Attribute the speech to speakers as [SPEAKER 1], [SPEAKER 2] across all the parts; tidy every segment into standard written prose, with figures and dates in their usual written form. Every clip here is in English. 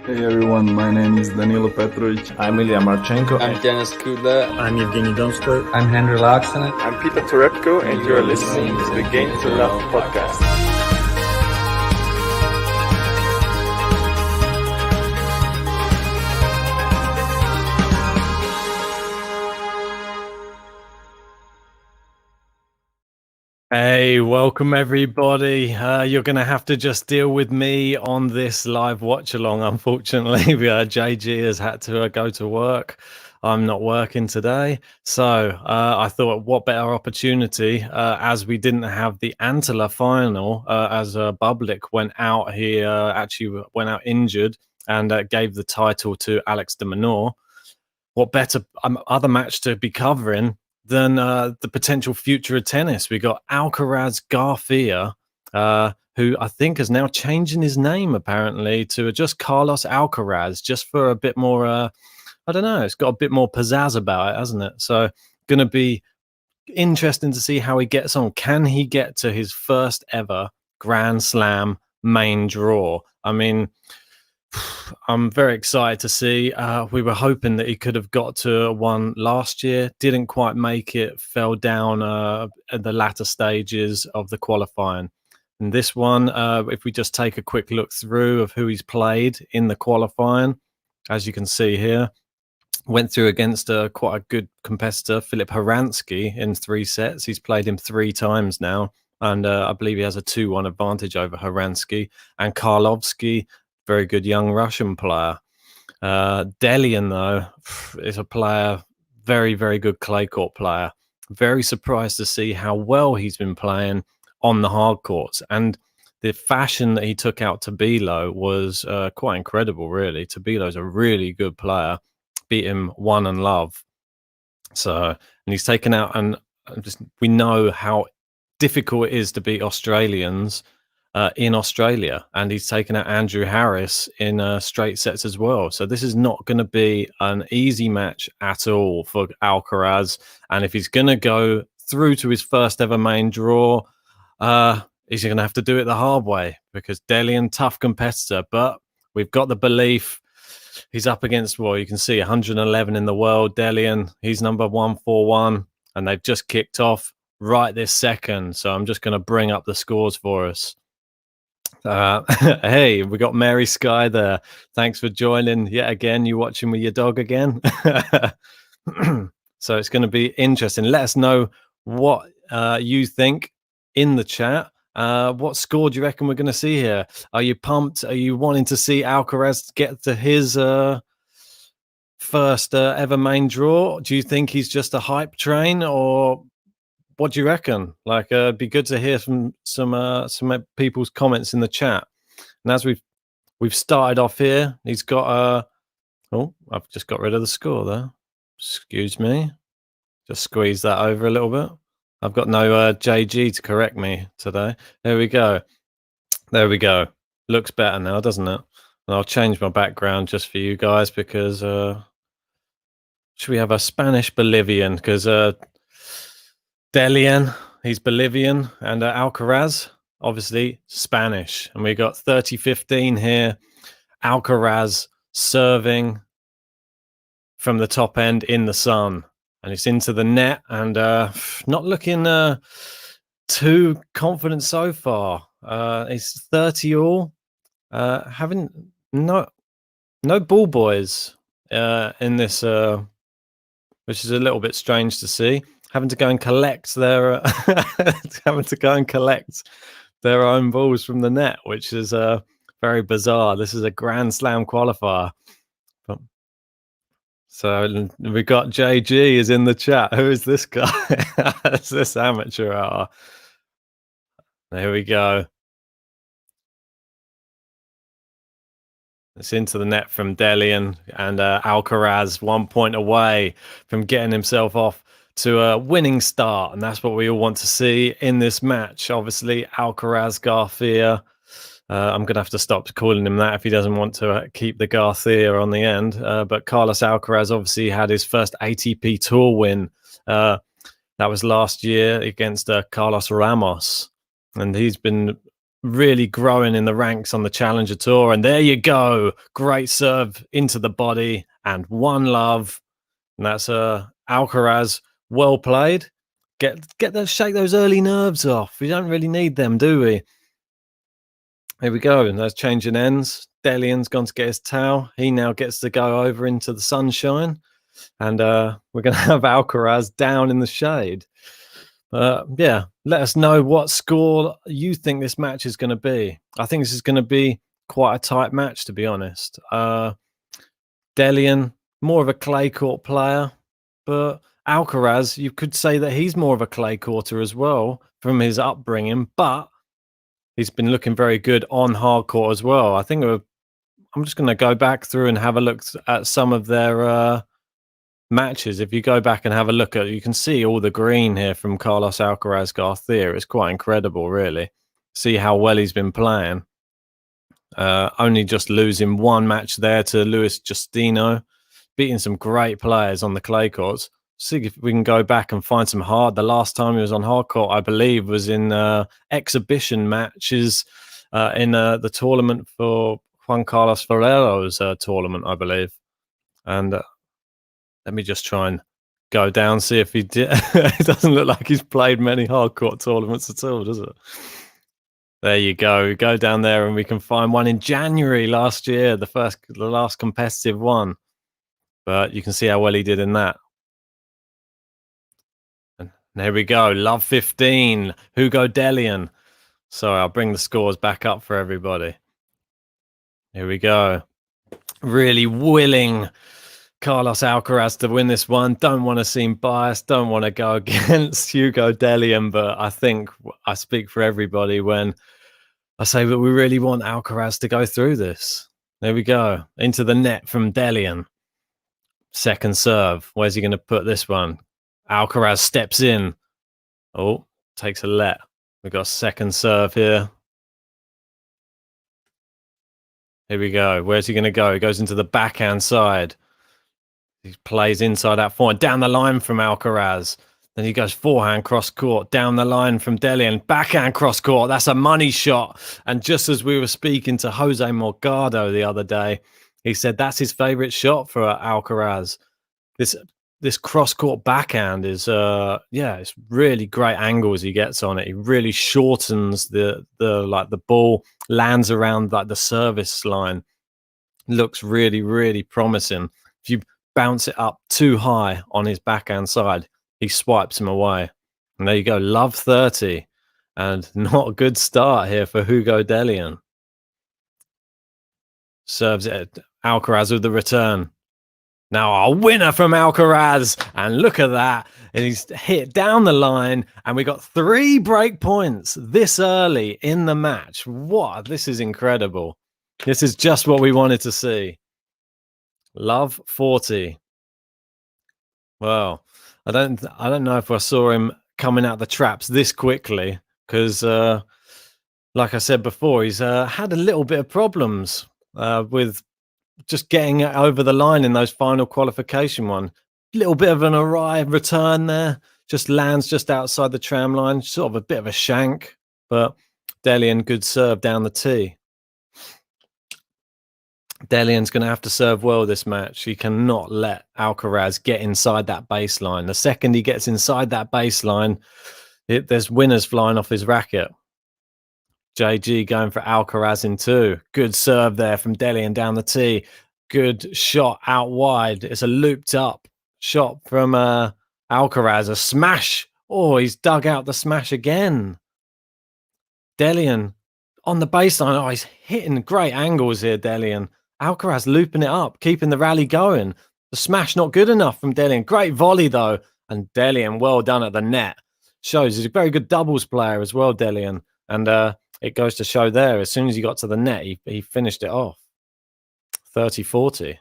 [SPEAKER 1] Hey everyone, my name is Danilo Petrovic.
[SPEAKER 2] I'm Ilya Marchenko.
[SPEAKER 3] I'm Denis Kudla.
[SPEAKER 4] I'm Evgeny Donskoy.
[SPEAKER 5] I'm Henry Laaksonen.
[SPEAKER 6] I'm Peter Torebko, and you're listening to the Game to Love podcast.
[SPEAKER 7] Hey, welcome everybody. You're going to have to just deal with me on this live watch along. Unfortunately, JG has had to go to work. I'm not working today. So I thought what better opportunity as we didn't have the Antler final as Bublik went out. He actually went out injured and gave the title to Alex de Minaur. What better other match to be covering than the potential future of tennis? We got Alcaraz Garcia, who I think is now changing his name apparently to just Carlos Alcaraz, just for a bit more, I don't know, it's got a bit more pizzazz about it, hasn't it? So going to be interesting to see how he gets on. Can he get to his first ever Grand Slam main draw? I mean, I'm very excited to see. We were hoping that he could have got to one last year, didn't quite make it, fell down at the latter stages of the qualifying. And this one, if we just take a quick look through of who he's played in the qualifying, as you can see here, went through against quite a good competitor, Filip Hransky, in 3 sets. He's played him 3 times now, and I believe he has a 2-1 advantage over Hransky. And Karlovsky, very good young Russian player. Dellien, though, is a player, very, very good clay court player. Very surprised to see how well he's been playing on the hard courts. And the fashion that he took out Tabilo was quite incredible, really. Tabilo's a really good player. Beat him 1 and love. So, and he's taken out, and we know how difficult it is to beat Australians in Australia, and he's taken out Andrew Harris in straight sets as well. So this is not going to be an easy match at all for Alcaraz. And if he's going to go through to his first ever main draw, he's going to have to do it the hard way, because Dellien, tough competitor, but we've got the belief. He's up against, well, you can see 111 in the world. Dellien, he's number 141, and they've just kicked off right this second. So I'm just going to bring up the scores for us. Hey, we got Mary Sky there. Thanks for joining yet again. You watching with your dog again? So it's going to be interesting. Let us know what you think in the chat. What score do you reckon we're going to see here? Are you pumped? Are you wanting to see Alcaraz get to his first ever main draw? Do you think he's just a hype train, or what do you reckon? Like, it'd be good to hear from some people's comments in the chat. And as we've started off here, he's got oh, I've just got rid of the score there. Excuse me. Just squeeze that over a little bit. I've got no JG to correct me today. There we go. There we go. Looks better now, doesn't it? And I'll change my background just for you guys, because should we have a Spanish Bolivian? Because Dellien, he's Bolivian, and Alcaraz, obviously Spanish. And we got 30-15 here. Alcaraz serving from the top end in the sun, and it's into the net, and not looking too confident so far. It's 30 all. Having no ball boys in this, which is a little bit strange to see. Having to go and collect their own balls from the net, which is very bizarre. This is a Grand Slam qualifier. So we got JG is in the chat. Who is this guy? It's this amateur hour. There we go. It's into the net from Dellien, and Alcaraz 1 point away from getting himself off to a winning start, and that's what we all want to see in this match. Obviously, Alcaraz Garcia. I'm going to have to stop calling him that if he doesn't want to keep the Garcia on the end. But Carlos Alcaraz obviously had his first ATP Tour win. That was last year against Carlos Ramos, and he's been really growing in the ranks on the Challenger Tour. And there you go. Great serve into the body and 1-love. And that's Alcaraz. Well played. Shake those early nerves off. We don't really need them, do we? Here we go. And that's changing ends. Dellien's gone to get his towel. He now gets to go over into the sunshine. And we're going to have Alcaraz down in the shade. Yeah, let us know what score you think this match is going to be. I think this is going to be quite a tight match, to be honest. Dellien, more of a clay court player, but Alcaraz, you could say that he's more of a clay courter as well from his upbringing, but he's been looking very good on hard court as well. I think I'm just going to go back through and have a look at some of their matches. If you go back and have a look at, you can see all the green here from Carlos Alcaraz Garcia. It's quite incredible, really. See how well he's been playing. Only just losing one match there to Luis Justino, beating some great players on the clay courts. See if we can go back and find some hard. The last time he was on hard court, I believe, was in exhibition matches in the tournament for Juan Carlos Ferrero's tournament, I believe. And let me just try and go down, see if he did. It doesn't look like he's played many hard court tournaments at all, does it? There you go. We go down there and we can find one in January last year, the last competitive one. But you can see how well he did in that. And there we go. Love 15. Hugo Dellien. Sorry, I'll bring the scores back up for everybody. Here we go. Really willing Carlos Alcaraz to win this one. Don't want to seem biased. Don't want to go against Hugo Dellien, but I think I speak for everybody when I say that we really want Alcaraz to go through this. There we go. Into the net from Dellien. Second serve. Where's he going to put this one? Alcaraz steps in. Oh, takes a let. We've got a second serve here. Here we go. Where's he going to go? He goes into the backhand side. He plays inside that forehand. Down the line from Alcaraz. Then he goes forehand cross court. Down the line from Dellien. Backhand cross court. That's a money shot. And just as we were speaking to Jose Morgado the other day, he said that's his favorite shot for Alcaraz. This cross court backhand is it's really great angles he gets on it. He really shortens the ball, lands around like the service line. Looks really, really promising. If you bounce it up too high on his backhand side, he swipes him away. And there you go, love 30. And not a good start here for Hugo Dellien. Serves it Alcaraz with the return. Now a winner from Alcaraz. And look at that. And he's hit down the line. And we got 3 break points this early in the match. What? This is incredible. This is just what we wanted to see. Love 40. Well, I don't know if I saw him coming out the traps this quickly because, like I said before, he's had a little bit of problems with just getting it over the line in those final qualification one. Little bit of an awry return there. Just lands just outside the tram line. Sort of a bit of a shank, but Dellien, good serve down the tee. Dellien's going to have to serve well this match. He cannot let Alcaraz get inside that baseline. The second he gets inside that baseline, there's winners flying off his racket. JG going for Alcaraz in 2. Good serve there from Dellien down the tee. Good shot out wide. It's a looped up shot from Alcaraz. A smash. Oh, he's dug out the smash again. Dellien on the baseline. Oh, he's hitting great angles here, Dellien. Alcaraz looping it up, keeping the rally going. The smash not good enough from Dellien. Great volley, though. And Dellien, well done at the net. Shows he's a very good doubles player as well, Dellien. And it goes to show there, as soon as he got to the net, he finished it off. 30-40.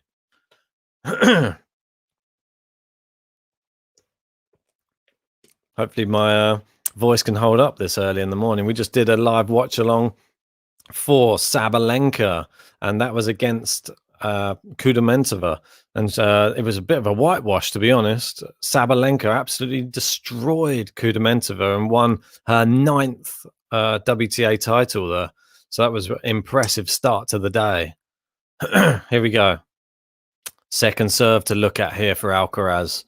[SPEAKER 7] Hopefully my voice can hold up this early in the morning. We just did a live watch-along for Sabalenka, and that was against Kudermetova, and it was a bit of a whitewash, to be honest. Sabalenka absolutely destroyed Kudermetova and won her 9th WTA title there. So that was an impressive start to the day. Here we go. Second serve to look at here for Alcaraz.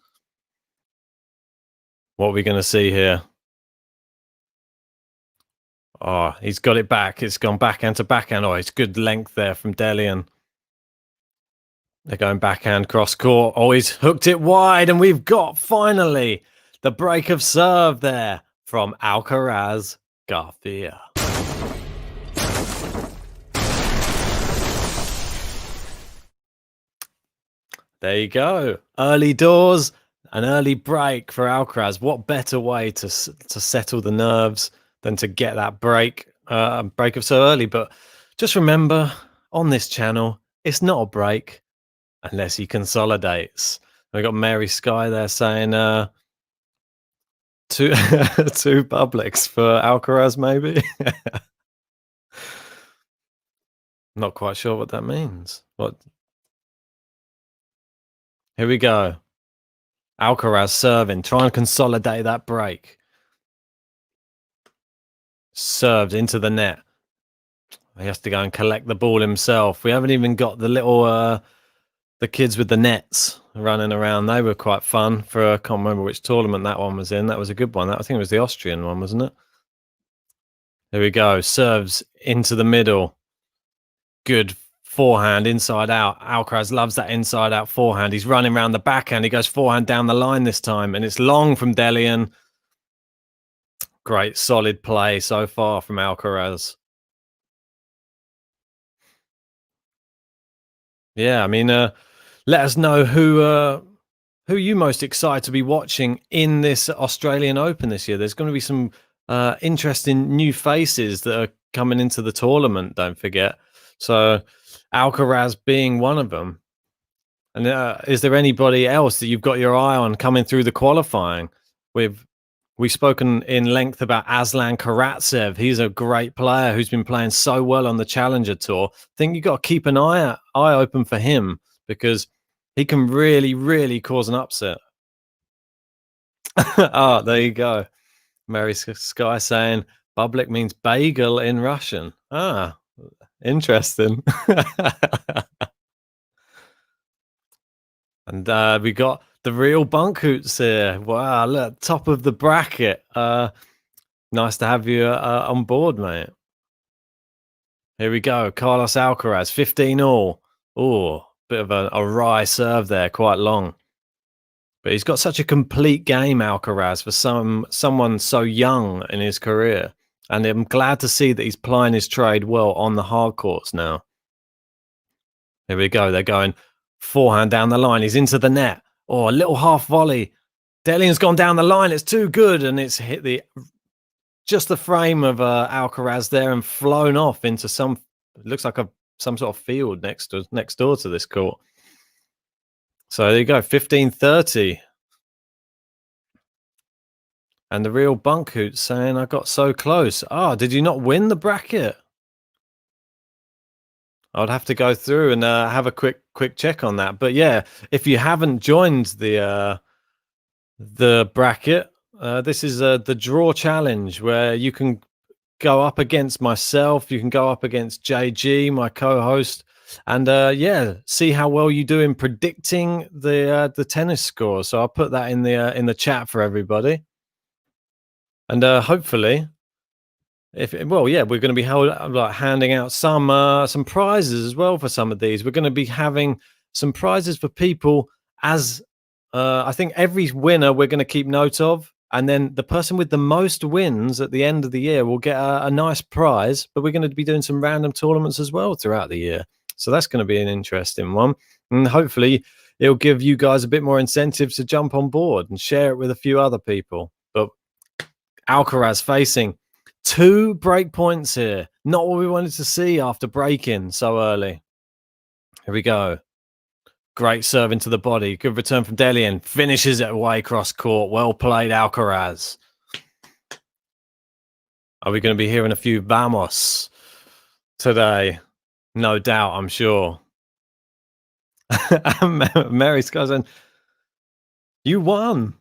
[SPEAKER 7] What are we going to see here? Oh, he's got it back. It's gone backhand to backhand. Oh, it's good length there from Dellien. They're going backhand cross court. Oh, he's hooked it wide, and we've got finally the break of serve there from Alcaraz Garcia. There you go. Early doors, an early break for Alcaraz. What better way to settle the nerves than to get that break of so early? But just remember, on this channel, it's not a break unless he consolidates. We got Mary Sky there saying two publics for Alcaraz, maybe. Not quite sure what that means. What? Here we go. Alcaraz serving, try and consolidate that break. Served into the net. He has to go and collect the ball himself. We haven't even got the little the kids with the nets running around. They were quite fun for I can't remember which tournament that one was in. That was a good one. I think it was the Austrian one, wasn't it? Here we go. Serves into the middle. Good forehand inside out. Alcaraz loves that inside out forehand. He's running around the backhand. He goes forehand down the line this time, and it's long from Dellien. Great solid play so far from Alcaraz. Yeah, I mean, let us know who you most excited to be watching in this Australian Open this year. There's going to be some interesting new faces that are coming into the tournament, don't forget. So Alcaraz being one of them. And is there anybody else that you've got your eye on coming through the qualifying? We've spoken in length about Aslan Karatsev. He's a great player who's been playing so well on the Challenger Tour. I think you've got to keep an eye open for him because he can really, really cause an upset. Oh, there you go. Mary Sky saying Bublik means bagel in Russian. Ah, interesting. And we got the real bunk hoots here. Wow, look, top of the bracket. Nice to have you on board, mate. Here we go. Carlos Alcaraz, 15 all. Oh, bit of a wry serve there, quite long. But he's got such a complete game, Alcaraz, for someone so young in his career. And I'm glad to see that he's plying his trade well on the hard courts now. Here we go. They're going forehand down the line. He's into the net. Oh, a little half volley. Dellien's gone down the line. It's too good. And it's hit just the frame of Alcaraz there and flown off into it looks like some sort of field next door to this court. So there you go, 15-30. And the real bunk hoot saying, I got so close. Oh, did you not win the bracket? I'd have to go through and have a quick check on that. But yeah, if you haven't joined the bracket, this is the draw challenge where you can go up against myself. You can go up against JG, my co-host, and yeah, see how well you do in predicting the tennis score. So I'll put that in the chat for everybody, and hopefully. We're going to be handing out some prizes as well for some of these. We're going to be having some prizes for people as I think every winner we're going to keep note of, and then the person with the most wins at the end of the year will get a nice prize. But we're going to be doing some random tournaments as well throughout the year, so that's going to be an interesting one, and hopefully it'll give you guys a bit more incentive to jump on board and share it with a few other people. But Alcaraz facing 2 break points here. Not what we wanted to see after breaking so early. Here we go. Great serve into the body. Good return from Dellien. Finishes it away cross court. Well played, Alcaraz. Are we going to be hearing a few vamos today? No doubt, I'm sure. Mary Scozen, you won.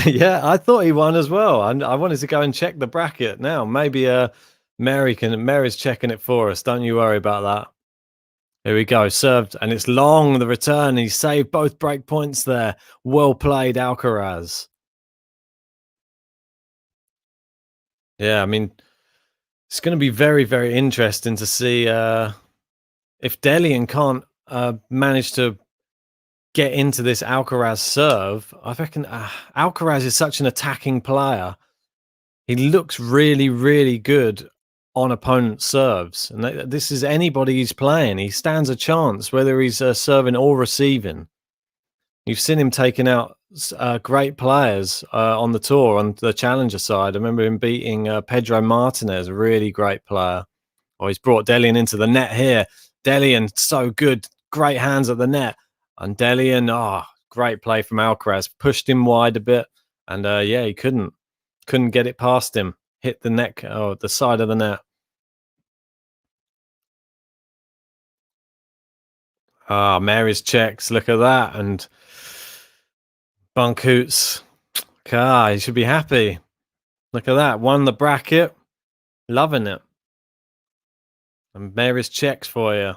[SPEAKER 7] Yeah, I thought he won as well. I wanted to go and check the bracket now. Maybe Mary's checking it for us. Don't you worry about that. Here we go. Served, and it's long, the return. He saved both break points there. Well played, Alcaraz. Yeah, I mean, it's going to be very, very interesting to see if Dellien can't manage to get into this Alcaraz serve. I reckon Alcaraz is such an attacking player. He looks really, really good on opponent serves. And this is anybody he's playing. He stands a chance, whether he's serving or receiving. You've seen him taking out great players on the tour, on the challenger side. I remember him beating Pedro Martinez, a really great player. Oh, he's brought Dellien into the net here. Dellien, so good. Great hands at the net. And Dellien, great play from Alcaraz. Pushed him wide a bit. And yeah, he couldn't get it past him. Hit the neck, the side of the net. Mary's checks. Look at that. And Bunkhoots. He should be happy. Look at that. Won the bracket. Loving it. And Mary's checks for you.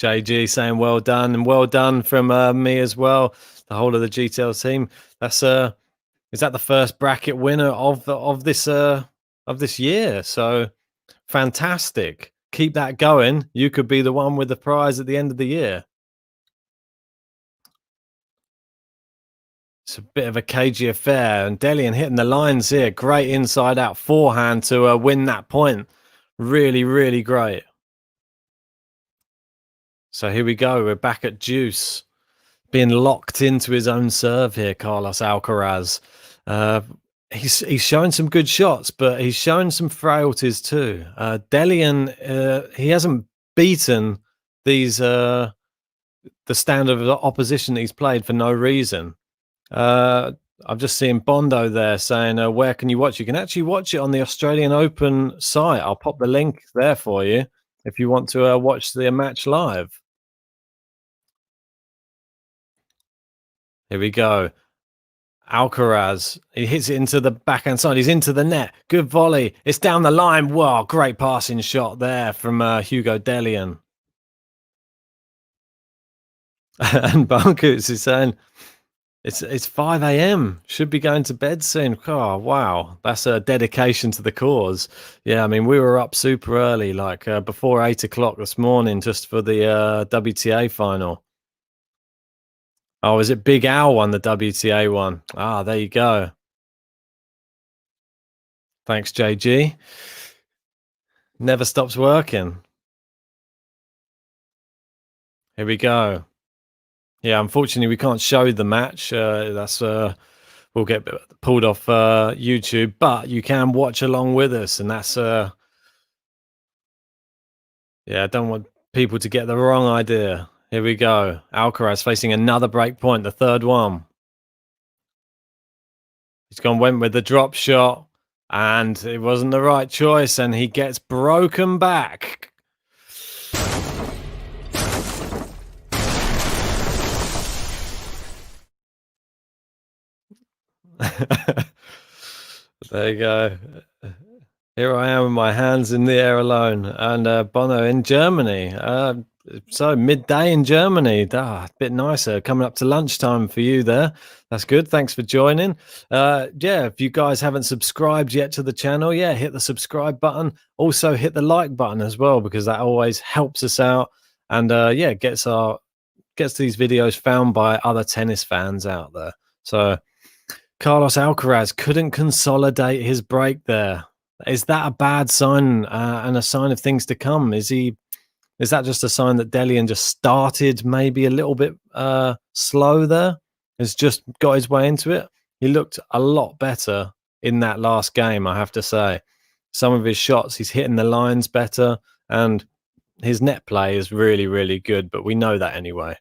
[SPEAKER 7] JG saying well done, and well done from me as well. The whole of the GTL team. That's is that the first bracket winner of this year? So fantastic. Keep that going. You could be the one with the prize at the end of the year. It's a bit of a cagey affair, and Dellien hitting the lines here. Great inside out forehand to win that point. Really, really great. So here we go. We're back at deuce. Being locked into his own serve here, Carlos Alcaraz. He's showing some good shots, but he's showing some frailties too. Dellien, he hasn't beaten these the standard of opposition that he's played for no reason. I've just seen Bondo there saying, where can you watch? You can actually watch it on the Australian Open site. I'll pop the link there for you if you want to watch the match live. Here we go. Alcaraz, he hits it into the backhand side. He's into the net. Good volley. It's down the line. Wow, great passing shot there from Hugo Dellien. And Bunkus is saying, it's 5 a.m. Should be going to bed soon. Oh, wow. That's a dedication to the cause. Yeah, I mean, we were up super early, like before 8 o'clock this morning, just for the WTA final. Oh, is it Big Al won the WTA one? There you go. Thanks, JG. Never stops working. Here we go. Yeah, unfortunately, we can't show the match. We'll get pulled off YouTube, but you can watch along with us, and that's yeah. I don't want people to get the wrong idea. Here we go. Alcaraz facing another break point, the third one. He's went with the drop shot, and it wasn't the right choice, and he gets broken back. There you go. Here I am with my hands in the air alone, and Bono in Germany. So midday in Germany, a bit nicer. Coming up to lunchtime for you there. That's good. Thanks for joining. Yeah, if you guys haven't subscribed yet to the channel, yeah, hit the subscribe button. Also hit the like button as well, because that always helps us out, and yeah, gets these videos found by other tennis fans out there. So Carlos Alcaraz couldn't consolidate his break there. Is that a bad sign and a sign of things to come? Is that just a sign that Dellien just started maybe a little bit slow there? Has just got his way into it? He looked a lot better in that last game, I have to say. Some of his shots, he's hitting the lines better, and his net play is really, really good, but we know that anyway.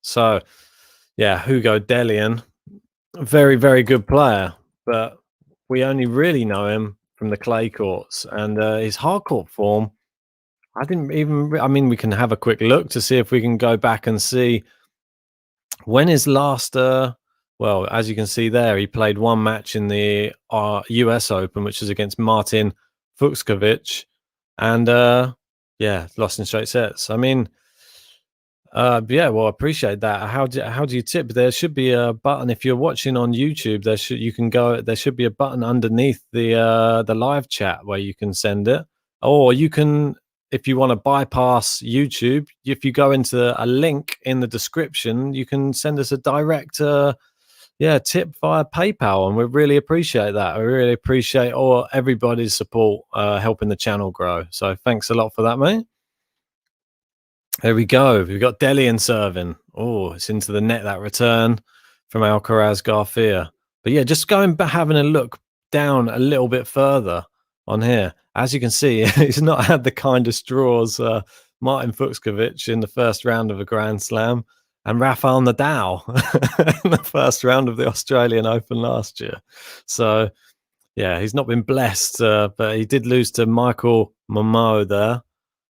[SPEAKER 7] So, yeah, Hugo Dellien, very, very good player, but we only really know him from the clay courts, and his hard court form, I mean, we can have a quick look to see if we can go back and see When his last, well, as you can see there, he played one match in the US Open, which was against Martin Fucsovics, and yeah, lost in straight sets. I mean, yeah, well, I appreciate that. How do you tip? There should be a button if you're watching on YouTube. There should be a button underneath the live chat where you can send it, or you can, if you want to bypass YouTube, if you go into a link in the description, you can send us a direct tip via PayPal, and we really appreciate that. We really appreciate everybody's support, helping the channel grow. So thanks a lot for that, mate. There we go. We've got Dellien serving. Oh, it's into the net, that return from Alcaraz Garcia. But yeah, just going back, having a look down a little bit further on here. As you can see, he's not had the kindest draws. Martin Fucsovics in the first round of a Grand Slam, and Rafael Nadal in the first round of the Australian Open last year. So yeah, he's not been blessed, but he did lose to Michael Momo there.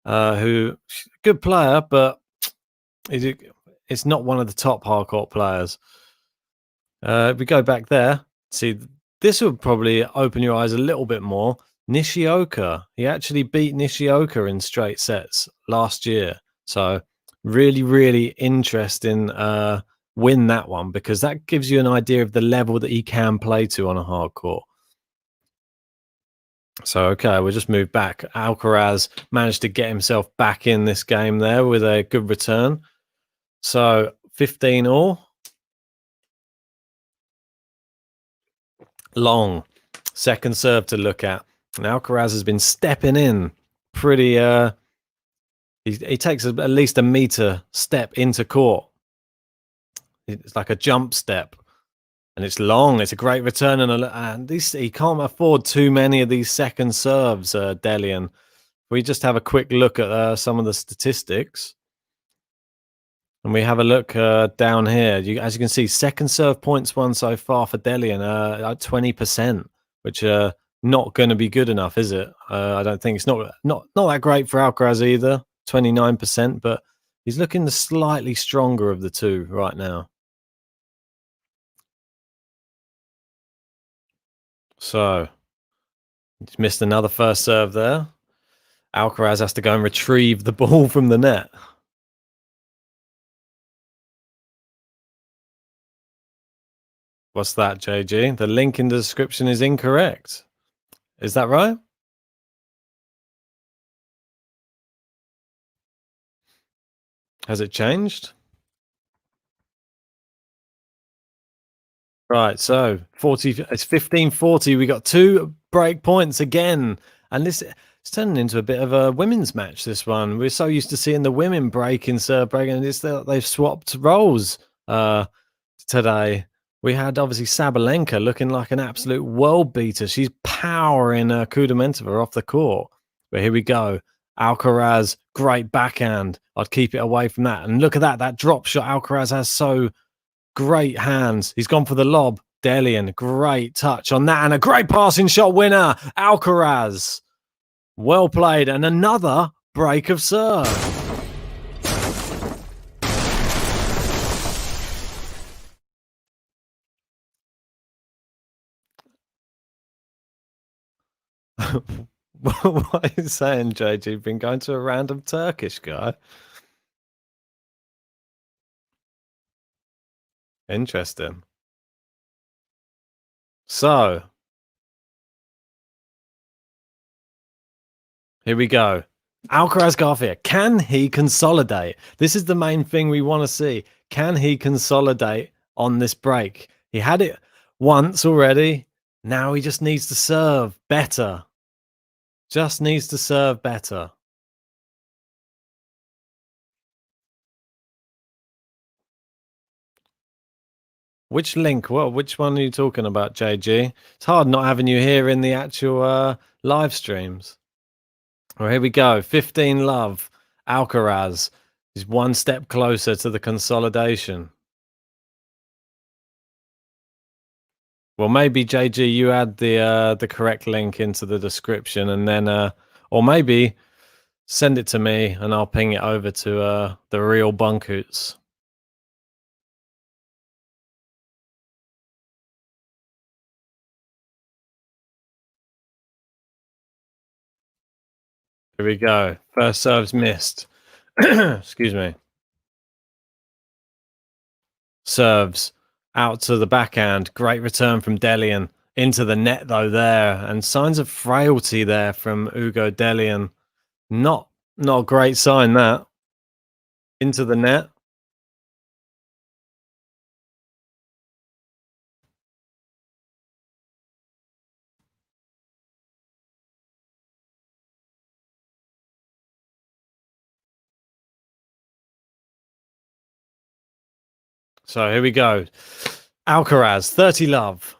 [SPEAKER 7] Who good player, but it's not one of the top hardcourt players. If we go back there, see, this would probably open your eyes a little bit more. Nishioka, he actually beat Nishioka in straight sets last year. So really, really interesting win that one, because that gives you an idea of the level that he can play to on a hardcourt. So, okay, we'll just move back. Alcaraz managed to get himself back in this game there with a good return. So, 15 all. Long. Second serve to look at. And Alcaraz has been stepping in pretty... he takes at least a meter step into court. It's like a jump step. And it's long. It's a great return. And he can't afford too many of these second serves, Dellien. We just have a quick look at some of the statistics. And we have a look down here. As you can see, second serve points won so far for Dellien, like 20%, which not going to be good enough, is it? I don't think it's not that great for Alcaraz either, 29%, but he's looking the slightly stronger of the two right now. So, he's missed another first serve there. Alcaraz has to go and retrieve the ball from the net. What's that, JG? The link in the description is incorrect. Is that right? Has it changed? Right, so 40, it's 15-40. We got 2 break points again. And it's turning into a bit of a women's match, this one. We're so used to seeing the women breaking serve break, and they've swapped roles today. We had obviously Sabalenka looking like an absolute world beater. She's powering Kudermetova off the court. But here we go. Alcaraz, great backhand. I'd keep it away from that. And look at that drop shot. Alcaraz has so great hands. He's gone for the lob. Dellien, great touch on that. And a great passing shot winner. Alcaraz. Well played. And another break of serve. What are you saying, JG? You've been going to a random Turkish guy? Interesting. So, here we go. Alcaraz Garcia, can he consolidate? This is the main thing we want to see. Can he consolidate on this break? He had it once already. Now he just needs to serve better. Just needs to serve better. Which link? Which one are you talking about, JG? It's hard not having you here in the actual live streams. Well, here we go. 15 love. Alcaraz is one step closer to the consolidation. Well, maybe JG, you add the correct link into the description, and then or maybe send it to me and I'll ping it over to the real Bunkoots. Here we go. First serve's missed. Excuse me. Serves out to the backhand. Great return from Dellien. Into the net, though, there. And signs of frailty there from Hugo Dellien. Not a great sign, that. Into the net. So here we go. Alcaraz, 30 love.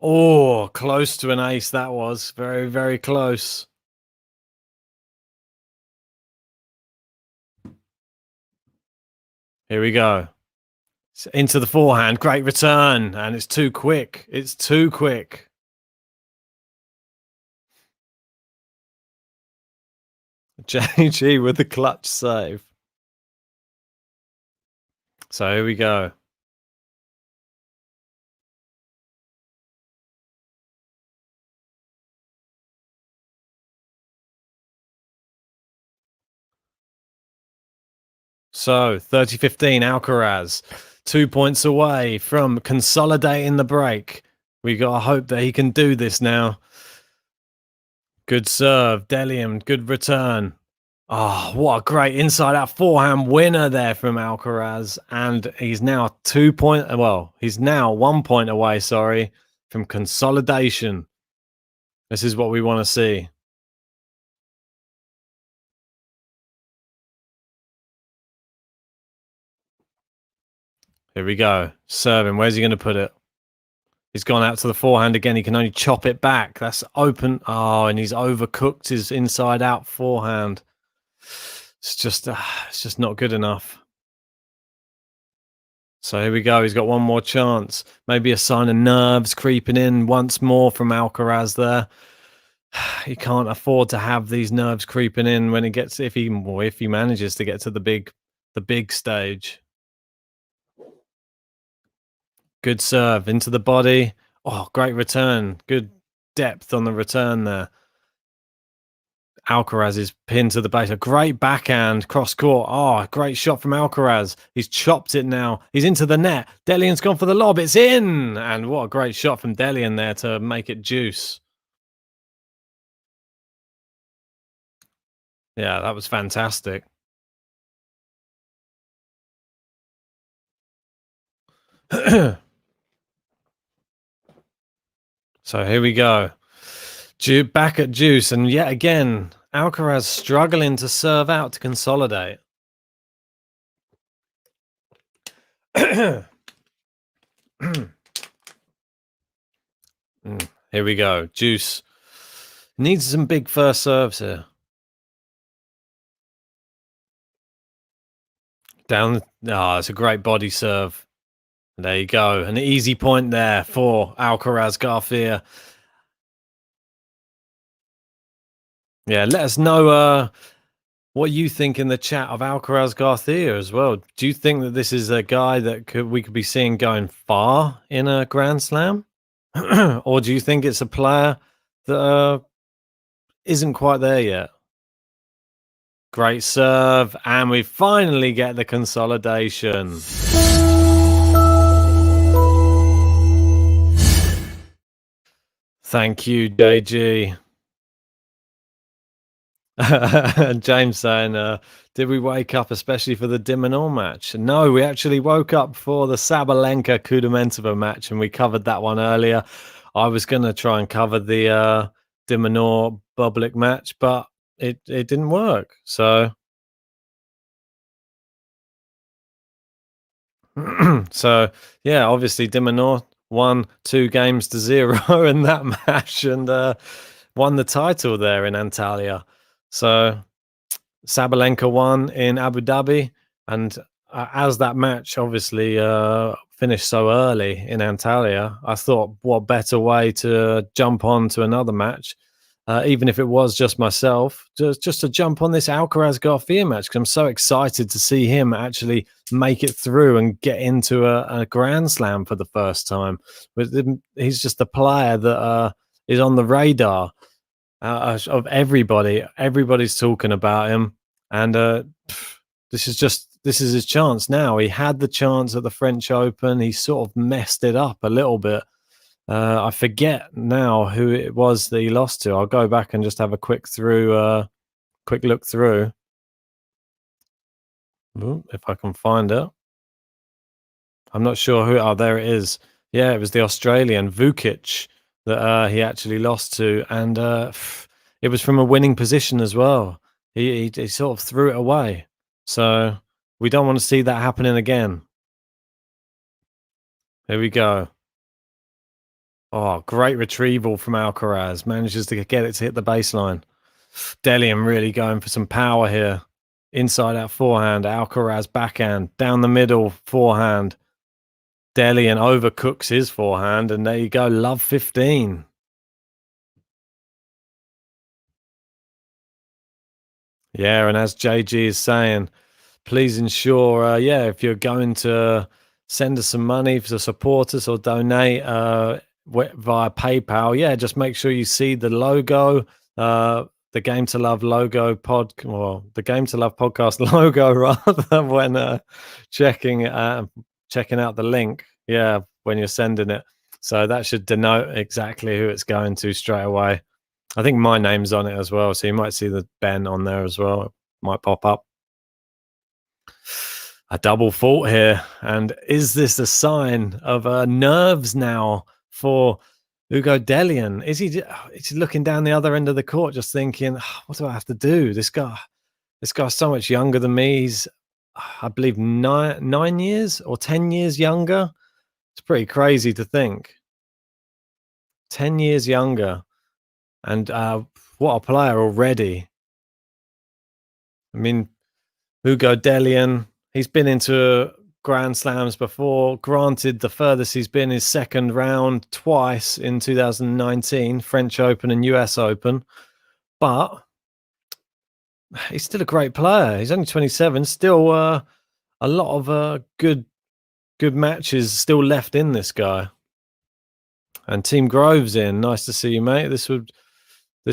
[SPEAKER 7] Oh, close to an ace that was. Very, very close. Here we go. Into the forehand. Great return. And it's too quick. It's too quick. JG with the clutch save. So here we go. So 30-15 Alcaraz, 2 points away from consolidating the break. We got to hope that he can do this now. Good serve, Dellien, good return. Oh, what a great inside-out forehand winner there from Alcaraz. And he's now 1 point away, sorry, from consolidation. This is what we want to see. Here we go. Serving. Where's he going to put it? He's gone out to the forehand again. He can only chop it back. That's open. Oh, and he's overcooked his inside-out forehand. It's just not good enough. So here we go. He's got one more chance. Maybe a sign of nerves creeping in once more from Alcaraz there. He can't afford to have these nerves creeping in when he gets if he manages to get to the big stage. Good serve into the body. Oh, great return. Good depth on the return there. Alcaraz is pinned to the base. A great backhand cross court. Oh, great shot from Alcaraz. He's chopped it now. He's into the net. Dellien's gone for the lob. It's in. And what a great shot from Dellien there to make it juice. Yeah, that was fantastic. So here we go. Back at juice. And yet again, Alcaraz struggling to serve out to consolidate. Here we go. Juice needs some big first serves here. Down. Oh, it's a great body serve. There you go. An easy point there for Alcaraz Garcia. Yeah, let us know what you think in the chat of Alcaraz Garcia as well. Do you think that this is a guy that we could be seeing going far in a Grand Slam? Or do you think it's a player that isn't quite there yet? Great serve. And we finally get the consolidation. Thank you, JG. James saying, did we wake up especially for the de Minaur match? No, we actually woke up for the Sabalenka Kudermetova match, and we covered that one earlier. I was going to try and cover the de Minaur Bublik match, but it didn't work. So, yeah, obviously de Minaur won 2 games to 0 in that match and won the title there in Antalya. So Sabalenka won in Abu Dhabi, and as that match obviously finished so early in Antalya, I thought what better way to jump on to another match, even if it was just myself, just to jump on this Alcaraz Garcia match, because I'm so excited to see him actually make it through and get into a Grand Slam for the first time. But he's just a player that is on the radar of everybody. Everybody's talking about him, and this is his chance now. He had the chance at the French Open. He sort of messed it up a little bit. I forget now who it was that he lost to. I'll go back and just have a quick look through. Ooh, if I can find it. I'm not sure who. Oh, there it is. Yeah, it was the Australian Vukic that he actually lost to, and it was from a winning position as well. He sort of threw it away. So we don't want to see that happening again. Here we go. Oh, great retrieval from Alcaraz. Manages to get it to hit the baseline. Dellien really going for some power here. Inside out forehand. Alcaraz backhand. Down the middle forehand. Dellien overcooks his forehand. And there you go. Love 15. Yeah, and as JG is saying, please ensure, if you're going to send us some money to support us or donate via PayPal, just make sure you see the logo, the Game to Love logo the Game to Love podcast logo rather when checking out the link. Yeah, when you're sending it. So that should denote exactly who it's going to straight away. I think my name's on it as well, so you might see the Ben on there as well. It might pop up. A double fault here, and is this a sign of nerves now for Hugo Dellien? Is he looking down the other end of the court, just thinking, "What do I have to do? This guy's so much younger than me. He's, I believe, 9 years or 10 years younger. It's pretty crazy to think. 10 years younger." And what a player already. I mean, Hugo Dellien, he's been into Grand Slams before. Granted, the furthest he's been is second round twice in 2019, French Open and US Open. But he's still a great player. He's only 27, still a lot of good matches still left in this guy. And Team Grove's in. Nice to see you, mate. This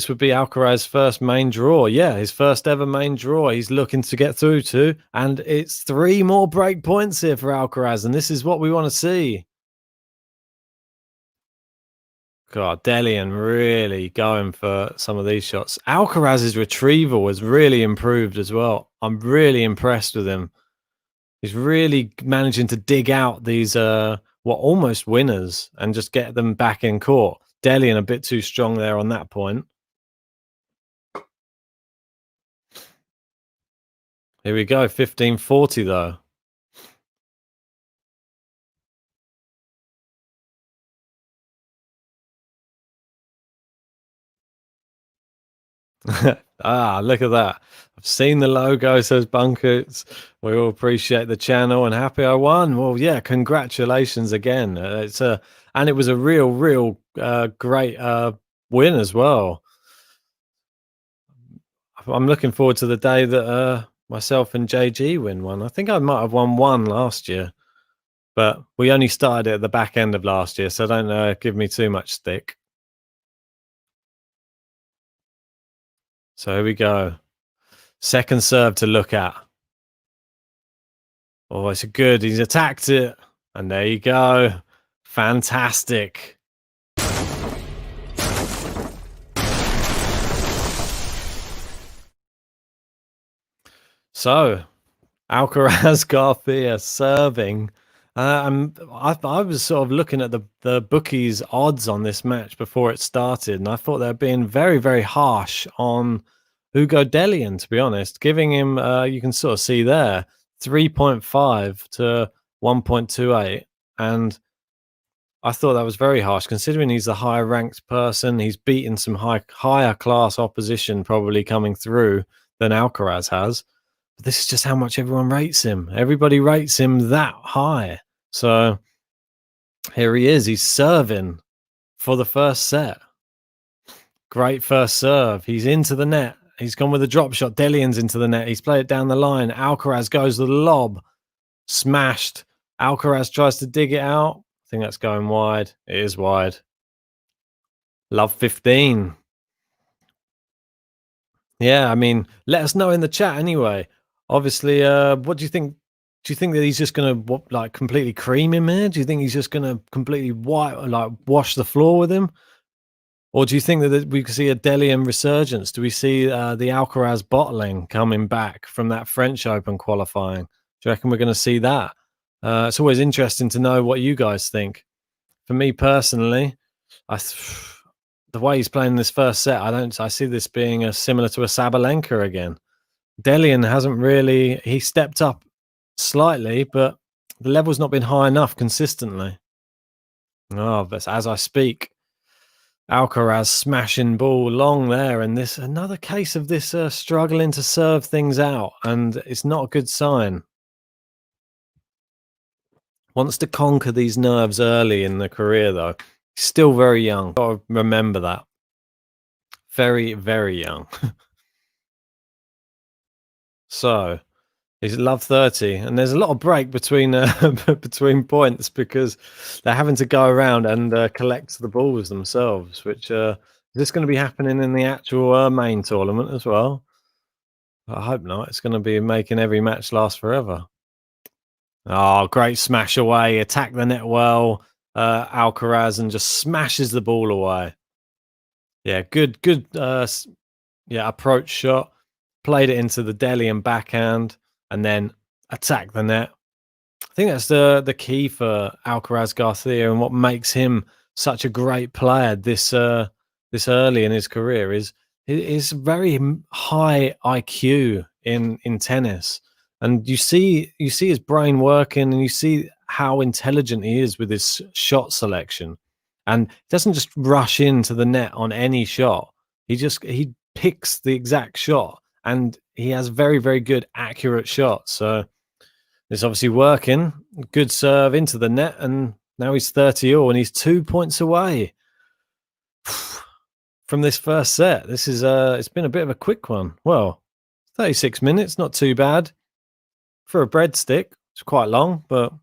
[SPEAKER 7] would be Alcaraz's first main draw. Yeah, his first ever main draw. He's looking to get through to, and it's 3 more break points here for Alcaraz, and this is what we want to see. God, Dellien really going for some of these shots. Alcaraz's retrieval has really improved as well. I'm really impressed with him. He's really managing to dig out these almost winners and just get them back in court. Dellien a bit too strong there on that point. Here we go, 1540 though. Look at that. I've seen the logo, says Bunkers. We all appreciate the channel and happy I won. Well, yeah, congratulations again. And it was a real great win as well. I'm looking forward to the day that myself and JG win one. I think I might have won one last year, but we only started it at the back end of last year, so don't give me too much stick. So here we go. Second serve to look at. Oh, it's good. He's attacked it. And there you go. Fantastic. So, Alcaraz Garcia serving. I was sort of looking at the bookies' odds on this match before it started, and I thought they were being very, very harsh on Hugo Dellien, to be honest, giving him, you can sort of see there, 3.5 to 1.28. And I thought that was very harsh, considering he's the higher ranked person. He's beaten some higher class opposition probably coming through than Alcaraz has. But this is just how much everyone rates him. Everybody rates him that high. So here he is. He's serving for the first set. Great first serve. He's into the net. He's gone with a drop shot. Dellien's into the net. He's played it down the line. Alcaraz goes with the lob. Smashed. Alcaraz tries to dig it out. I think that's going wide. It is wide. Love 15. Yeah, I mean, let us know in the chat anyway. Obviously, what do you think? Do you think that he's just going to like completely cream him here? Do you think he's just going to completely wash the floor with him? Or do you think that we could see a Dellien resurgence? Do we see the Alcaraz bottling coming back from that French Open qualifying? Do you reckon we're going to see that? It's always interesting to know what you guys think. For me personally, the way he's playing this first set, I see this being similar to a Sabalenka again. Dellien hasn't really, he stepped up slightly, but the level's not been high enough consistently. Oh, but as I speak, Alcaraz smashing ball long there, and this another case of this struggling to serve things out, and it's not a good sign. Wants to conquer these nerves early in the career, though. He's still very young. Got to remember that. Very, very young. So he's love 30, and there's a lot of break between between points because they're having to go around and collect the balls themselves. Which is this going to be happening in the actual main tournament as well? I hope not. It's going to be making every match last forever. Oh, great smash away! Attack the net well, Alcaraz, and just smashes the ball away. Yeah, good. Approach shot. Played it into the Dellien backhand and then attacked the net. I think that's the key for Alcaraz Garcia, and what makes him such a great player this early in his career is his very high IQ in tennis. And you see his brain working, and you see how intelligent he is with his shot selection. And he doesn't just rush into the net on any shot. He picks the exact shot, and he has very, very good accurate shots. So it's obviously working. Good serve into the net, and now he's 30 all, and he's 2 points away from this first set. This is it's been a bit of a quick one. Well, 36 minutes, not too bad for a breadstick. It's quite long, but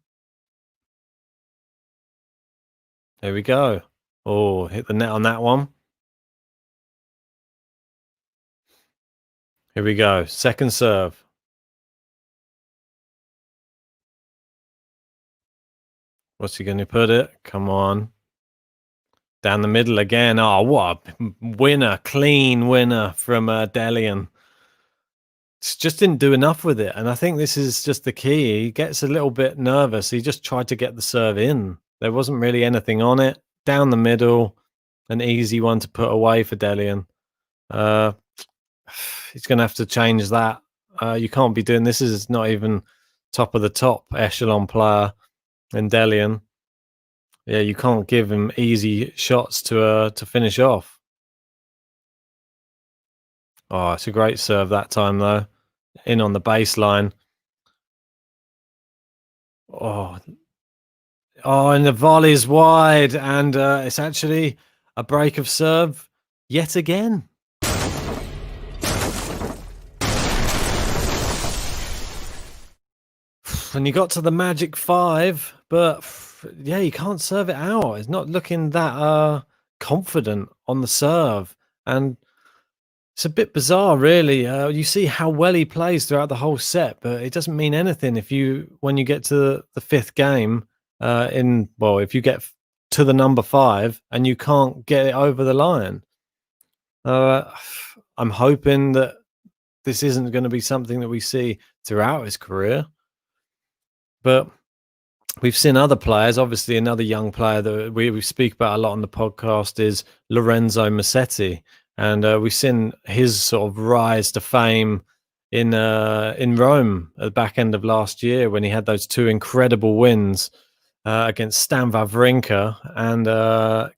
[SPEAKER 7] there we go. Oh, hit the net on that one. Here we go. Second serve. What's he going to put it? Come on. Down the middle again. Oh, what a winner. Clean winner from Dellien. Just didn't do enough with it. And I think this is just the key. He gets a little bit nervous. He just tried to get the serve in. There wasn't really anything on it. Down the middle. An easy one to put away for Dellien. He's going to have to change that. You can't be doing this. Is not even top of the top echelon player in Dellien. Yeah, you can't give him easy shots to finish off. Oh, it's a great serve that time, though. In on the baseline. Oh, and the volley's wide, and it's actually a break of serve yet again. And you got to the magic 5, but yeah, you can't serve it out. It's not looking that confident on the serve, and it's a bit bizarre, really. You see how well he plays throughout the whole set, but it doesn't mean anything when you get to the 5th game. If you get to the number 5 and you can't get it over the line, I'm hoping that this isn't going to be something that we see throughout his career. But we've seen other players. Obviously, another young player that we speak about a lot on the podcast is Lorenzo Musetti. And we've seen his sort of rise to fame in Rome at the back end of last year when he had those 2 incredible wins against Stan Wawrinka and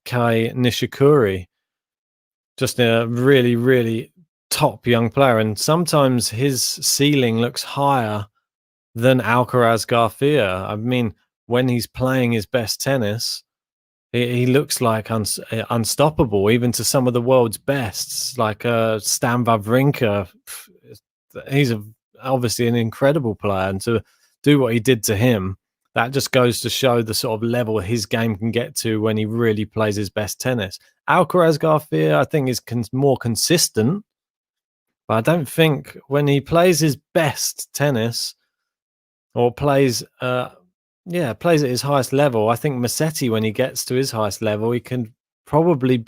[SPEAKER 7] Kei Nishikori. Just a really, really top young player. And sometimes his ceiling looks higher than Alcaraz Garcia. I mean, when he's playing his best tennis, he looks like unstoppable, even to some of the world's bests, like Stan Wawrinka. He's obviously an incredible player, and to do what he did to him, that just goes to show the sort of level his game can get to when he really plays his best tennis. Alcaraz Garcia, I think, is more consistent, but I don't think when he plays his best tennis or plays plays at his highest level, I think Musetti, when he gets to his highest level, he can probably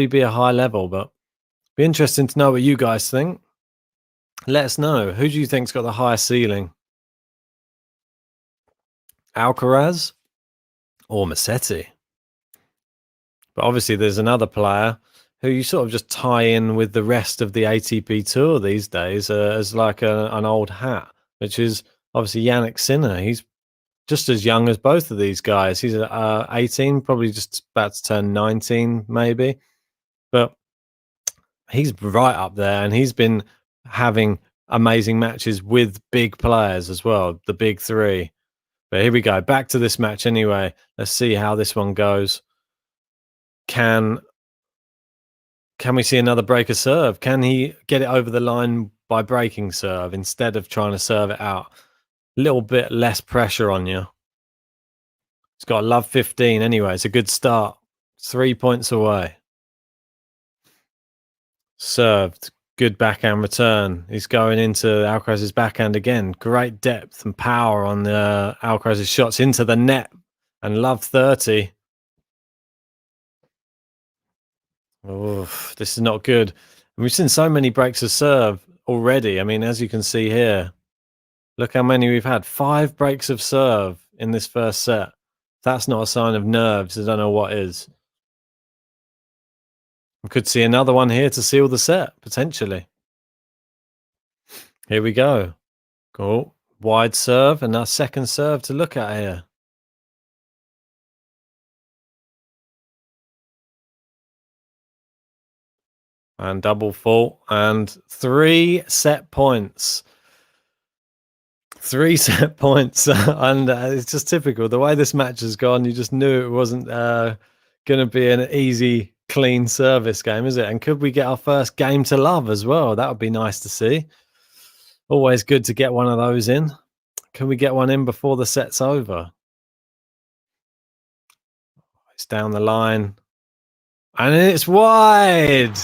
[SPEAKER 7] be a high level. But be interesting to know what you guys think. Let us know. Who do you think's got the highest ceiling? Alcaraz or Musetti? But obviously there's another player who you sort of just tie in with the rest of the ATP Tour these days as like an old hat, which is obviously Yannick Sinner. He's just as young as both of these guys. He's 18, probably just about to turn 19 maybe. But he's right up there, and he's been having amazing matches with big players as well, the big three. But here we go. Back to this match anyway. Let's see how this one goes. Can we see another breaker serve? Can he get it over the line by breaking serve instead of trying to serve it out? A little bit less pressure on you. It's got a love 15 anyway. It's a good start. 3 points away. Served. Good backhand return. He's going into Alcaraz's backhand again. Great depth and power on Alcaraz's shots into the net. And love 30. Oh, this is not good. And we've seen so many breaks of serve already. I mean, as you can see here, look how many we've had. 5 breaks of serve in this first set. That's not a sign of nerves. I don't know what is. We could see another one here to seal the set, potentially. Here we go. Cool. Wide serve and our second serve to look at here. And double fault and 3 set points. 3 set points. And it's just typical. The way this match has gone, you just knew it wasn't going to be an easy, clean service game, is it? And could we get our first game to love as well? That would be nice to see. Always good to get one of those in. Can we get one in before the set's over? It's down the line. And it's wide.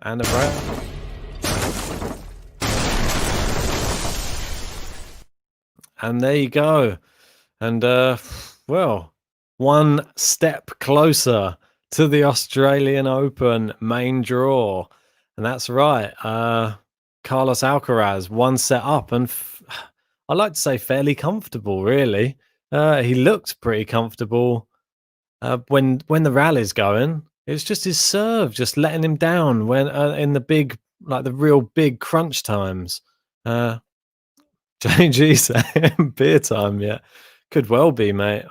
[SPEAKER 7] And a break. And there you go. And, well, one step closer to the Australian Open main draw. And that's right. Carlos Alcaraz, 1 set up. And I like to say fairly comfortable, really. He looked pretty comfortable when the rally's going. It's just his serve, just letting him down when in the big, like the real big crunch times. JG saying beer time, yeah. Could well be, mate.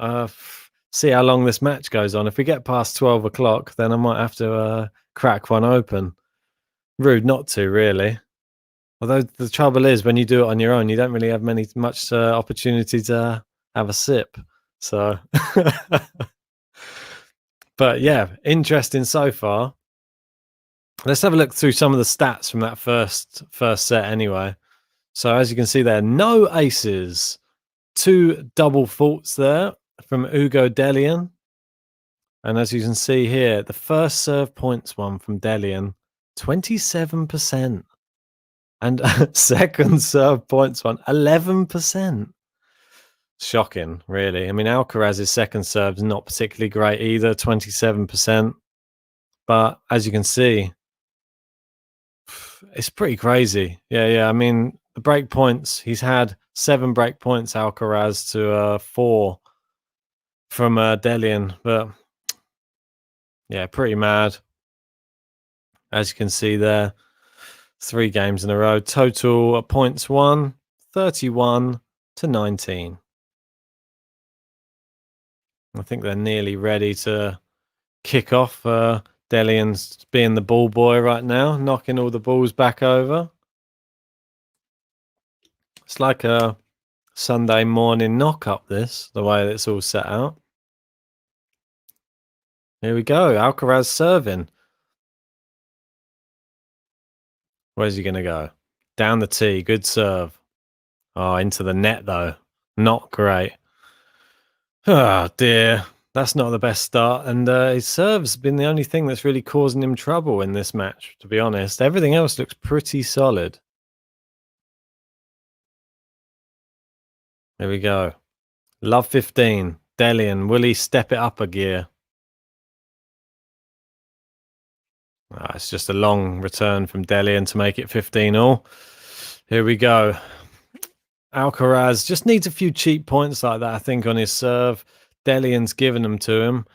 [SPEAKER 7] See how long this match goes on. If we get past 12 o'clock, then I might have to crack one open. Rude not to, really. Although the trouble is, when you do it on your own, you don't really have much opportunity to have a sip. So... But yeah, interesting so far. Let's have a look through some of the stats from that first set anyway. So as you can see there, no aces, 2 double faults there from Hugo Dellien. And as you can see here, the first serve points one from Dellien, 27%. And second serve points one, 11%. Shocking, really. I mean, Alcaraz's second serve is not particularly great either, 27%. But as you can see, it's pretty crazy. Yeah. I mean, the break points, he's had 7 break points, Alcaraz, to 4 from Dellien. But yeah, pretty mad. As you can see there, 3 games in a row. Total points won, 31 to 19. I think they're nearly ready to kick off. Dellien's being the ball boy right now, knocking all the balls back over. It's like a Sunday morning knock-up, this, the way it's all set out. Here we go, Alcaraz serving. Where's he going to go? Down the tee. Good serve. Oh, into the net, though. Not great. Oh, dear. That's not the best start. And his serve's been the only thing that's really causing him trouble in this match, to be honest. Everything else looks pretty solid. There we go. Love 15. Dellien. Will he step it up a gear? It's just a long return from Dellien to make it 15-all. Here we go. Alcaraz just needs a few cheap points like that, I think, on his serve. Dellien's given them to him.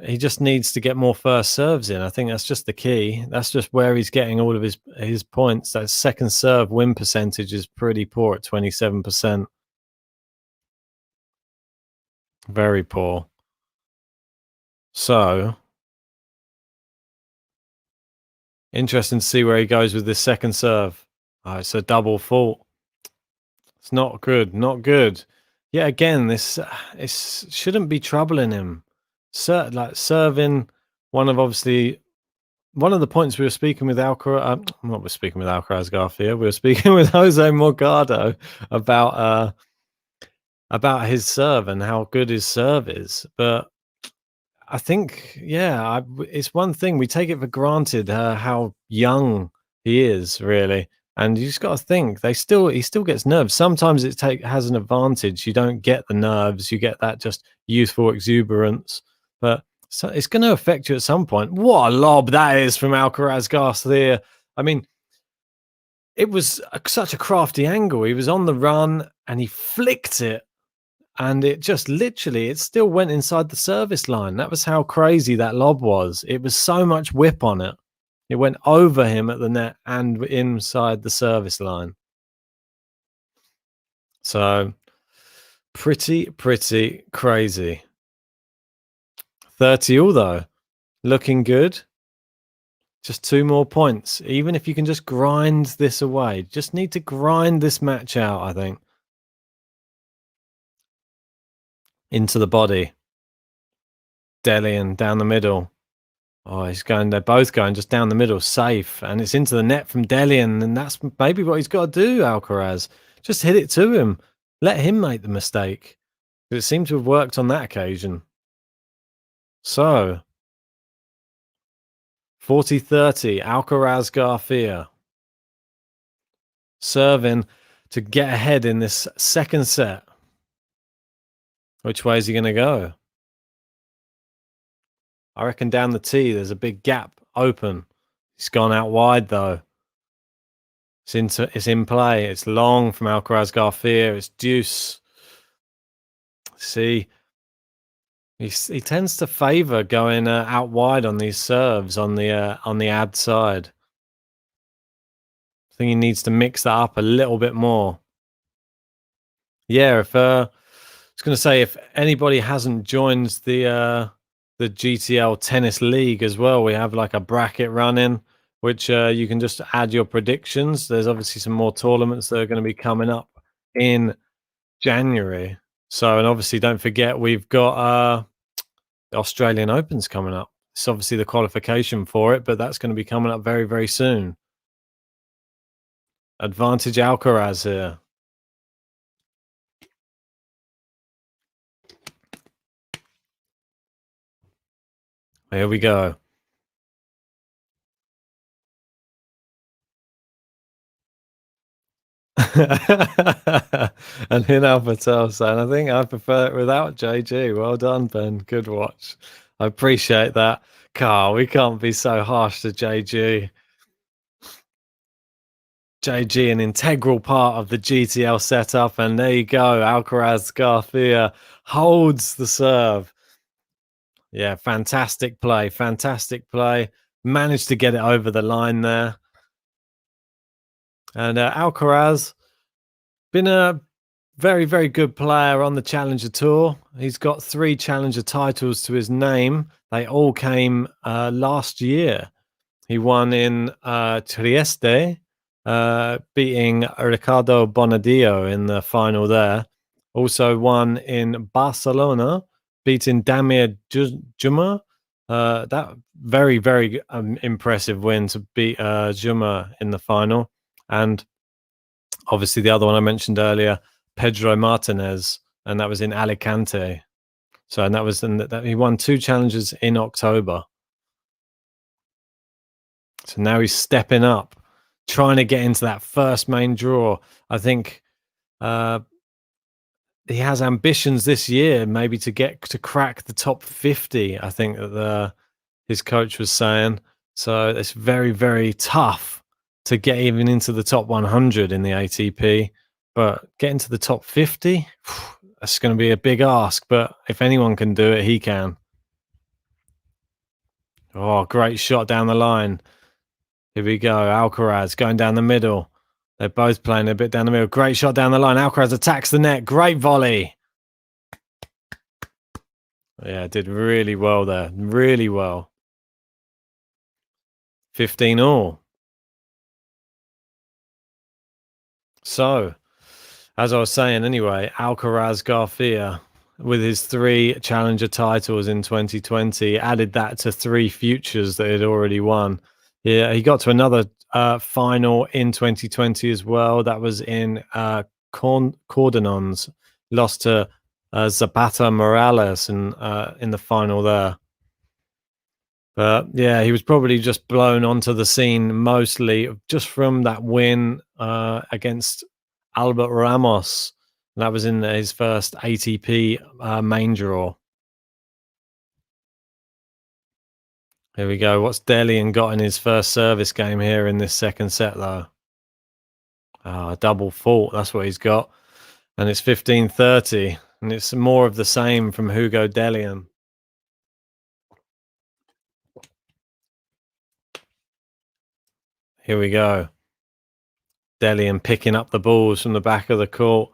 [SPEAKER 7] He just needs to get more first serves in. I think that's just the key. That's just where he's getting all of his points. That second serve win percentage is pretty poor at 27%. Very poor. So, interesting to see where he goes with this second serve. Oh, it's a double fault. It's not good. Not good. Yeah, again, this shouldn't be troubling him. Like serving one of the points we were speaking with Alcaraz. We're speaking with Alcaraz Garcia. We were speaking with Jose Morgado about his serve and how good his serve is. But I think, yeah, it's one thing we take it for granted how young he is, really. And you just got to think he still gets nerves. Sometimes it has an advantage. You don't get the nerves. You get that just youthful exuberance. But it's going to affect you at some point. What a lob that is from Alcaraz Garcia. I mean, it was such a crafty angle. He was on the run and he flicked it. And it just literally, it still went inside the service line. That was how crazy that lob was. It was so much whip on it. It went over him at the net and inside the service line. So pretty crazy. 30-all though. Looking good. Just 2 more points. Even if you can just grind this away. Just need to grind this match out, I think. Into the body. Dellien down the middle. Oh, they're both going just down the middle, safe. And it's into the net from Dellien. And that's maybe what he's got to do, Alcaraz. Just hit it to him. Let him make the mistake. It seemed to have worked on that occasion. So, 40-30, Alcaraz Garcia. Serving to get ahead in this second set. Which way is he going to go? I reckon down the tee, there's a big gap open. He's gone out wide, though. It's in play. It's long from Alcaraz Garcia. It's deuce. See, he tends to favour going out wide on these serves on the ad side. I think he needs to mix that up a little bit more. Yeah, I was going to say, if anybody hasn't joined the GTL Tennis League as well, we have like a bracket running, which you can just add your predictions. There's obviously some more tournaments that are going to be coming up in January. So, and obviously don't forget, we've got the Australian Open's coming up. It's obviously the qualification for it, but that's going to be coming up very, very soon. Advantage Alcaraz here. Here we go. And Hinal Patel saying, I think I prefer it without JG. Well done, Ben. Good watch. I appreciate that. Carl, we can't be so harsh to JG. JG, an integral part of the GTL setup. And there you go. Alcaraz Garcia holds the serve. Yeah, fantastic play. Fantastic play. Managed to get it over the line there. And Alcaraz, been a very, very good player on the Challenger Tour. He's got 3 Challenger titles to his name. They all came last year. He won in Trieste, beating Ricardo Bonadillo in the final there. Also won in Barcelona, beating Damir Juma. That very, very impressive win to beat Juma in the final. And obviously the other one I mentioned earlier, Pedro Martinez, and that was in Alicante. So, and that was he won 2 challenges in October. So now he's stepping up, trying to get into that first main draw. I think he has ambitions this year, maybe to crack the top 50. I think that his coach was saying. So it's very, very tough to get even into the top 100 in the ATP, but getting to the top 50, that's going to be a big ask. But if anyone can do it, he can. Oh, great shot down the line. Here we go. Alcaraz going down the middle. They're both playing a bit down the middle. Great shot down the line. Alcaraz attacks the net. Great volley. Yeah, did really well there. Really well. 15 all. So, as I was saying anyway, Alcaraz Garcia, with his 3 challenger titles in 2020, added that to 3 futures that he'd already won. Yeah, he got to another final in 2020 as well. That was in Cordenons. Lost to Zapata Morales in the final there. But yeah, he was probably just blown onto the scene mostly just from that win against Albert Ramos. That was in his first ATP main draw. Here we go. What's Dellien got in his first service game here in this second set, though? Double fault. That's what he's got. And it's 15-30. And it's more of the same from Hugo Dellien. Here we go. Dellien picking up the balls from the back of the court.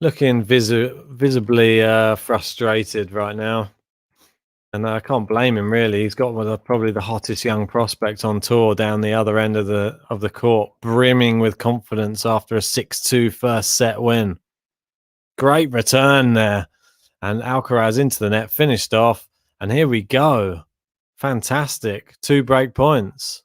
[SPEAKER 7] Looking visibly frustrated right now. And I can't blame him, really. He's got probably the hottest young prospect on tour down the other end of the court, brimming with confidence after a 6-2 first set win. Great return there. And Alcaraz into the net, finished off. And here we go. Fantastic. 2 break points.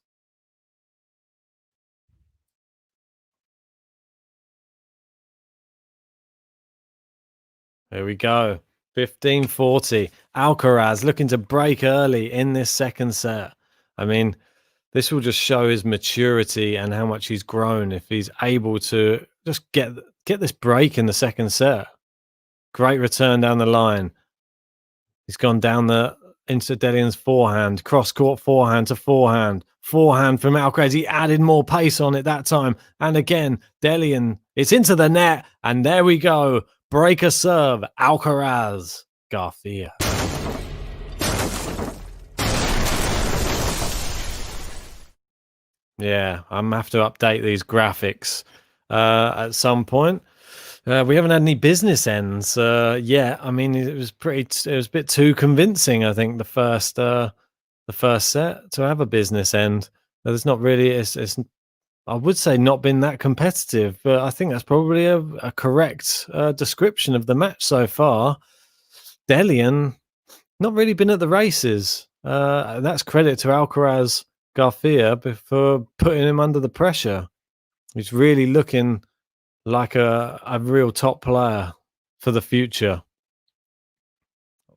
[SPEAKER 7] Here we go. 15-40. Alcaraz looking to break early in this second set. I mean, this will just show his maturity and how much he's grown if he's able to just get this break in the second set. Great return down the line. He's gone down into Dellien's forehand, cross-court forehand to forehand. Forehand from Alcaraz. He added more pace on it that time. And again, Dellien, it's into the net. And there we go. Break a serve. Alcaraz Garcia. Yeah, I'm going to have to update these graphics at some point. We haven't had any business ends yet. I mean, it was a bit too convincing, I think, the first set to have a business end. There's not really, it's I would say not been that competitive, but I think that's probably a correct description of the match so far. Dellien not really been at the races. That's credit to Alcaraz Garcia for putting him under the pressure. He's really looking like a real top player for the future.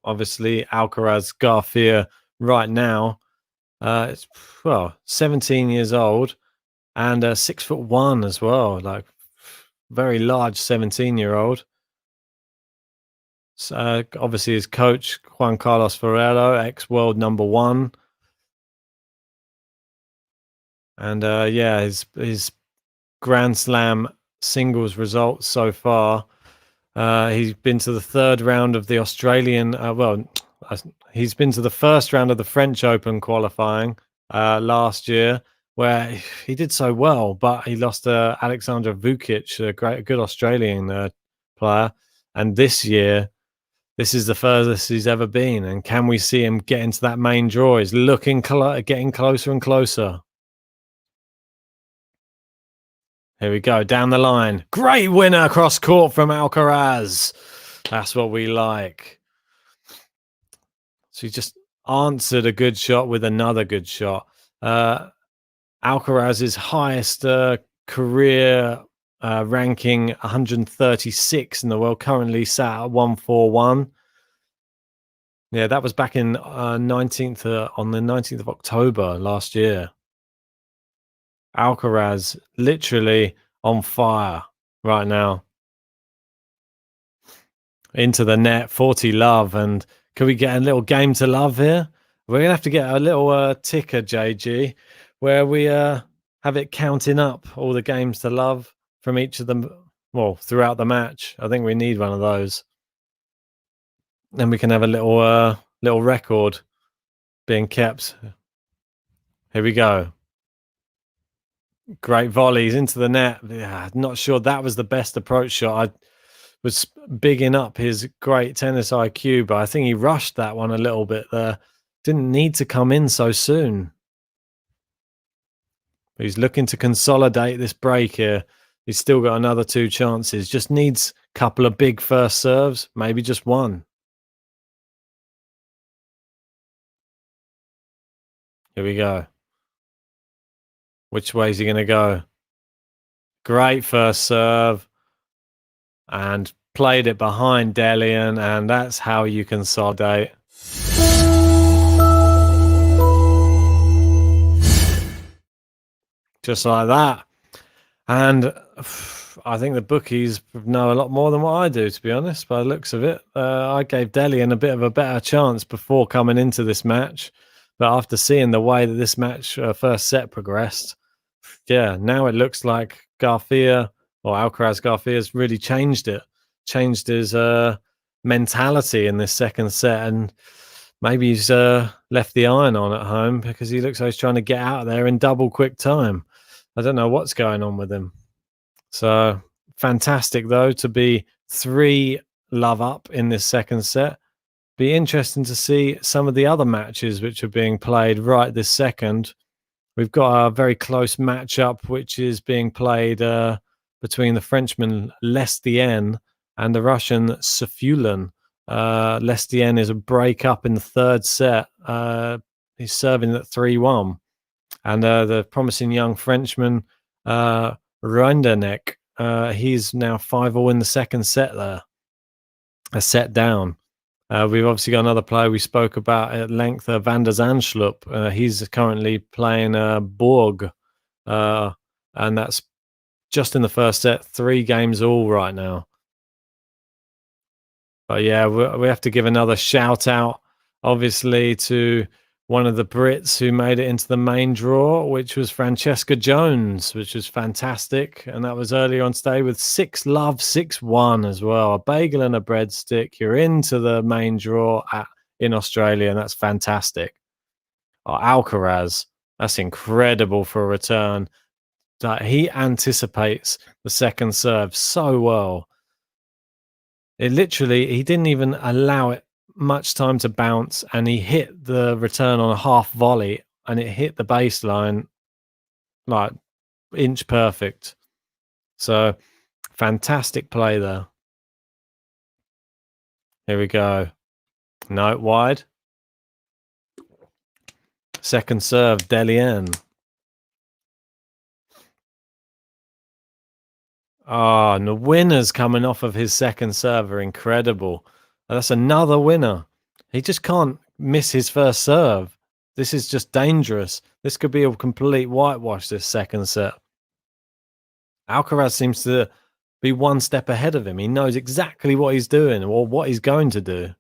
[SPEAKER 7] Obviously, Alcaraz Garcia right now, it's 17 years old and 6'1" as well, like very large 17-year-old. So, obviously, his coach Juan Carlos Ferrero, ex-world number 1, and his Grand Slam singles results so far. He's been to the 3rd round of the Australian. He's been to the 1st round of the French Open qualifying last year, where he did so well, but he lost to Alexander Vukic, a good Australian player. And this year, this is the furthest he's ever been. And can we see him get into that main draw? He's getting closer and closer. Here we go, down the line. Great winner cross court from Alcaraz. That's what we like. So he just answered a good shot with another good shot. Alcaraz's highest career ranking 136 in the world, currently sat at 141. Yeah, that was back in on the 19th of October last year. Alcaraz literally on fire right now. Into the net, 40 love. And can we get a little game to love here? We're going to have to get a little ticker, JG, where we have it counting up all the games to love from each of them, well, throughout the match. I think we need one of those. Then we can have a little record being kept. Here we go. Great volleys into the net. Yeah, not sure that was the best approach shot. I was bigging up his great tennis IQ, but I think he rushed that one a little bit there. Didn't need to come in so soon. He's looking to consolidate this break here. He's still got another 2 chances. Just needs a couple of big first serves, maybe just one. Here we go. Which way is he going to go? Great first serve. And played it behind Dellien, and that's how you consolidate. Just like that. And I think the bookies know a lot more than what I do, to be honest, by the looks of it. I gave Dellien a bit of a better chance before coming into this match. But after seeing the way that this match first set progressed, yeah, now it looks like Alcaraz Garcia's really changed his mentality in this second set, and maybe he's left the iron on at home because he looks like he's trying to get out of there in double quick time. I don't know what's going on with him. So fantastic, though, to be 3 love up in this second set. Be interesting to see some of the other matches which are being played right this second. We've got a very close matchup which is being played between the Frenchman Lestien and the Russian Safulin. Lestien is a break up in the third set. He's serving at 3-1. And the promising young Frenchman, Rinderneck, he's now 5-all in the second set there. A set down. We've obviously got another player we spoke about at length, Van der Zandschulp. He's currently playing Borg. And that's just in the first set, 3 games all right now. But yeah, we have to give another shout out, obviously, to one of the Brits who made it into the main draw, which was Francesca Jones, which was fantastic. And that was earlier on today with 6 love, 6-1 as well. A bagel and a breadstick. You're into the main draw in Australia, and that's fantastic. Oh, Alcaraz, that's incredible for a return. He anticipates the second serve so well. He didn't even allow it much time to bounce, and he hit the return on a half volley, and it hit the baseline like inch perfect. So fantastic play there. Here we go. No, wide. Second serve, Dellien. Oh, and the winners coming off of his second serve are incredible. That's another winner. He just can't miss his first serve. This is just dangerous. This could be a complete whitewash, this second set. Alcaraz seems to be one step ahead of him. He knows exactly what he's doing or what he's going to do.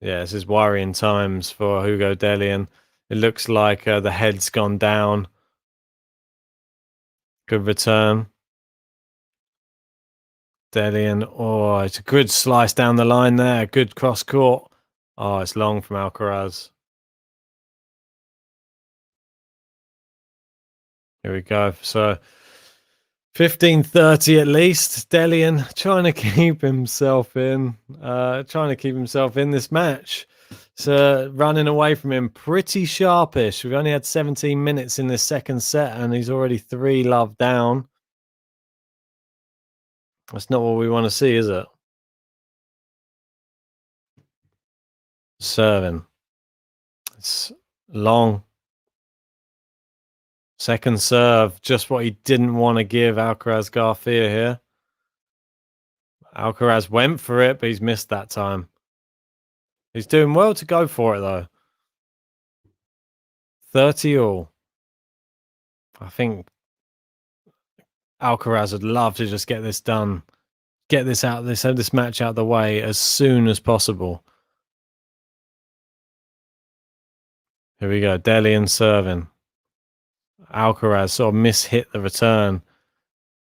[SPEAKER 7] Yeah, this is worrying times for Hugo Dellien. It looks like the head's gone down. Good return. Dellien. Oh, it's a good slice down the line there. Good cross court. Oh, it's long from Alcaraz. Here we go. So 15:30 at least. Dellien trying to keep himself in this match. So running away from him pretty sharpish. We've only had 17 minutes in this second set, and he's already 3 love down. That's not what we want to see, is it? Serving. It's long. Second serve. Just what he didn't want to give Alcaraz Garcia here. Alcaraz went for it, but he's missed that time. He's doing well to go for it, though. 30 all. I think Alcaraz would love to just get this done. Get this match out of the way as soon as possible. Here we go. Dellien serving. Alcaraz sort of mishit the return.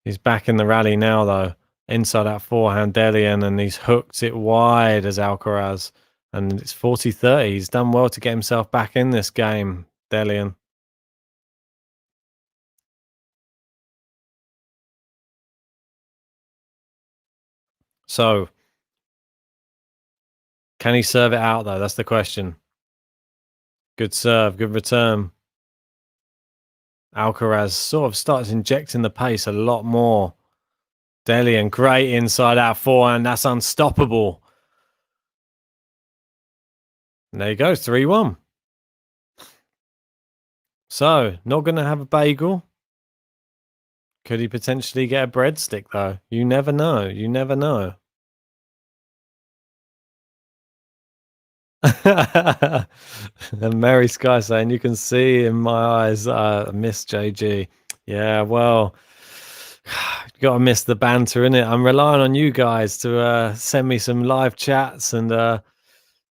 [SPEAKER 7] He's back in the rally now, though. Inside that forehand, Dellien, and he's hooked it wide as Alcaraz. And it's 40-30. He's done well to get himself back in this game, Dellien. So, can he serve it out, though? That's the question. Good serve, good return. Alcaraz sort of starts injecting the pace a lot more. Dellien, great inside out forehand. That's unstoppable. And there you go, 3-1. So, not going to have a bagel. Could he potentially get a breadstick, though? You never know. You never know. And Mary Sky saying, you can see in my eyes, miss JG. Yeah, well, you got to miss the banter, innit? I'm relying on you guys to send me some live chats and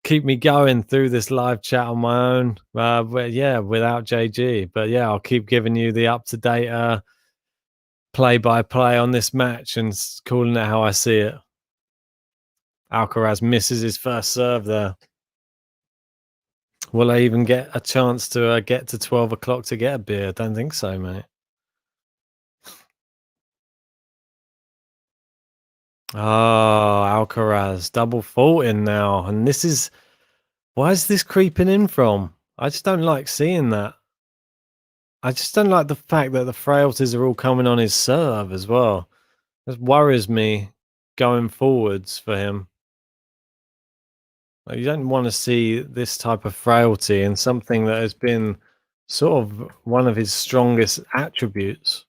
[SPEAKER 7] keep me going through this live chat on my own. Yeah, without JG. But yeah, I'll keep giving you the up-to-date play-by-play on this match and calling it how I see it. Alcaraz misses his first serve there. Will I even get a chance to get to 12 o'clock to get a beer? Don't think so, mate. Oh, Alcaraz, double faulting now. And this is... Why is this creeping in from? I just don't like seeing that. I just don't like the fact that the frailties are all coming on his serve as well. This worries me going forwards for him. You don't want to see this type of frailty in something that has been sort of one of his strongest attributes.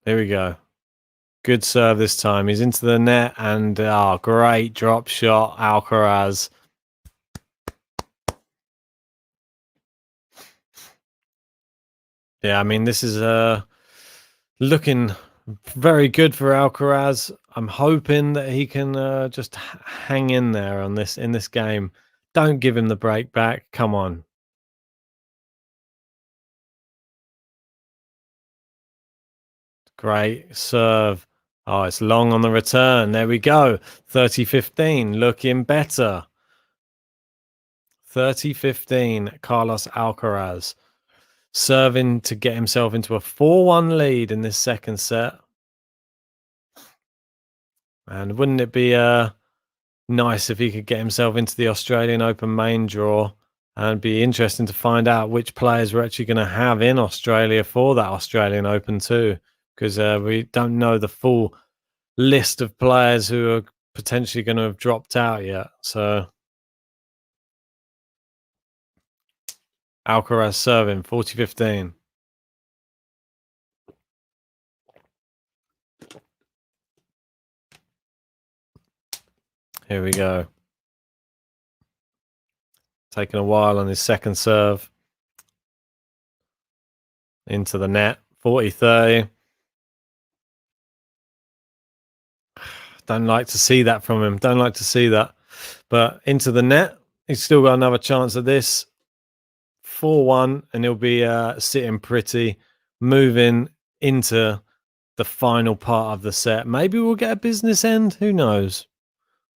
[SPEAKER 7] Here we go. Good serve this time. He's into the net and great drop shot, Alcaraz. Yeah, I mean, this is looking very good for Alcaraz. I'm hoping that he can just hang in there on this in this game. Don't give him the break back. Come on. Great serve. Oh, it's long on the return. There we go. 30-15, looking better. 30-15, Carlos Alcaraz. Serving to get himself into a 4-1 lead in this second set. And wouldn't it be nice if he could get himself into the Australian Open main draw? And be interesting to find out which players we're actually going to have in Australia for that Australian Open too. Because we don't know the full list of players who are potentially going to have dropped out yet. So Alcaraz serving 40-15. Here we go. Taking a while on his second serve. Into the net. 40-30. Don't like to see that from him. Don't like to see that. But into the net. He's still got another chance at this. 4-1. And he'll be sitting pretty. Moving into the final part of the set. Maybe we'll get a business end. Who knows?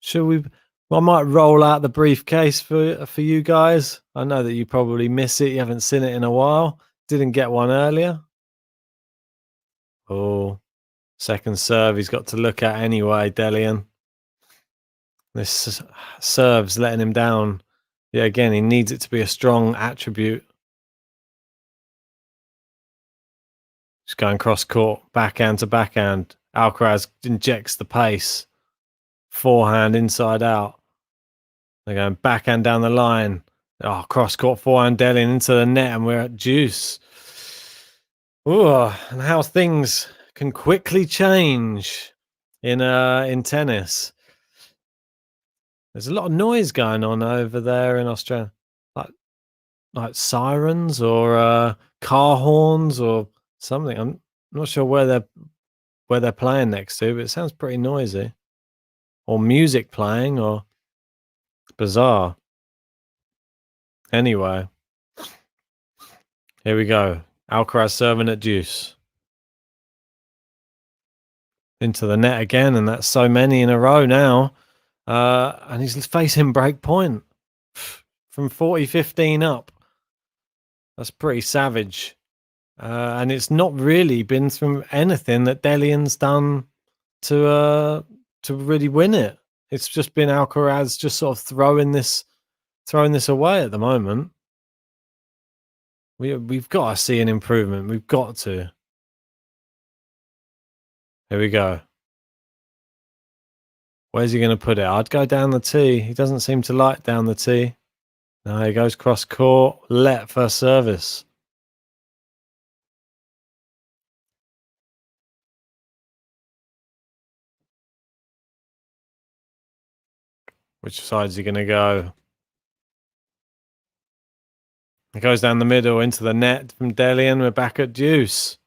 [SPEAKER 7] Should we? I might roll out the briefcase for you guys. I know that you probably miss it. You haven't seen it in a while. Didn't get one earlier. Oh, second serve he's got to look at anyway, Dellien. This serve's letting him down. Yeah, again, he needs it to be a strong attribute. Just going cross court, backhand to backhand. Alcaraz injects the pace. Forehand inside out. They're going backhand down the line. Oh, cross court forehand Dellien into the net, and we're at deuce. Ooh, and how things can quickly change in tennis. There's a lot of noise going on over there in Australia, like sirens or car horns or something. I'm not sure where they're playing next to, but it sounds pretty noisy. Or music playing, or bizarre. Anyway, here we go. Alcaraz serving at deuce. Into the net again, and that's so many in a row now. And he's facing break point from 40-15 up. That's pretty savage. And it's not really been from anything that Dellien's done to really win it. It's just been Alcaraz just sort of throwing this away at the moment. We've got to see an improvement. We've got to. Here we go. Where's he going to put it? I'd go down the tee. He doesn't seem to like down the tee. No, he goes cross court. Let first service. Which side's he going to go? It goes down the middle into the net from Dellien. We're back at deuce.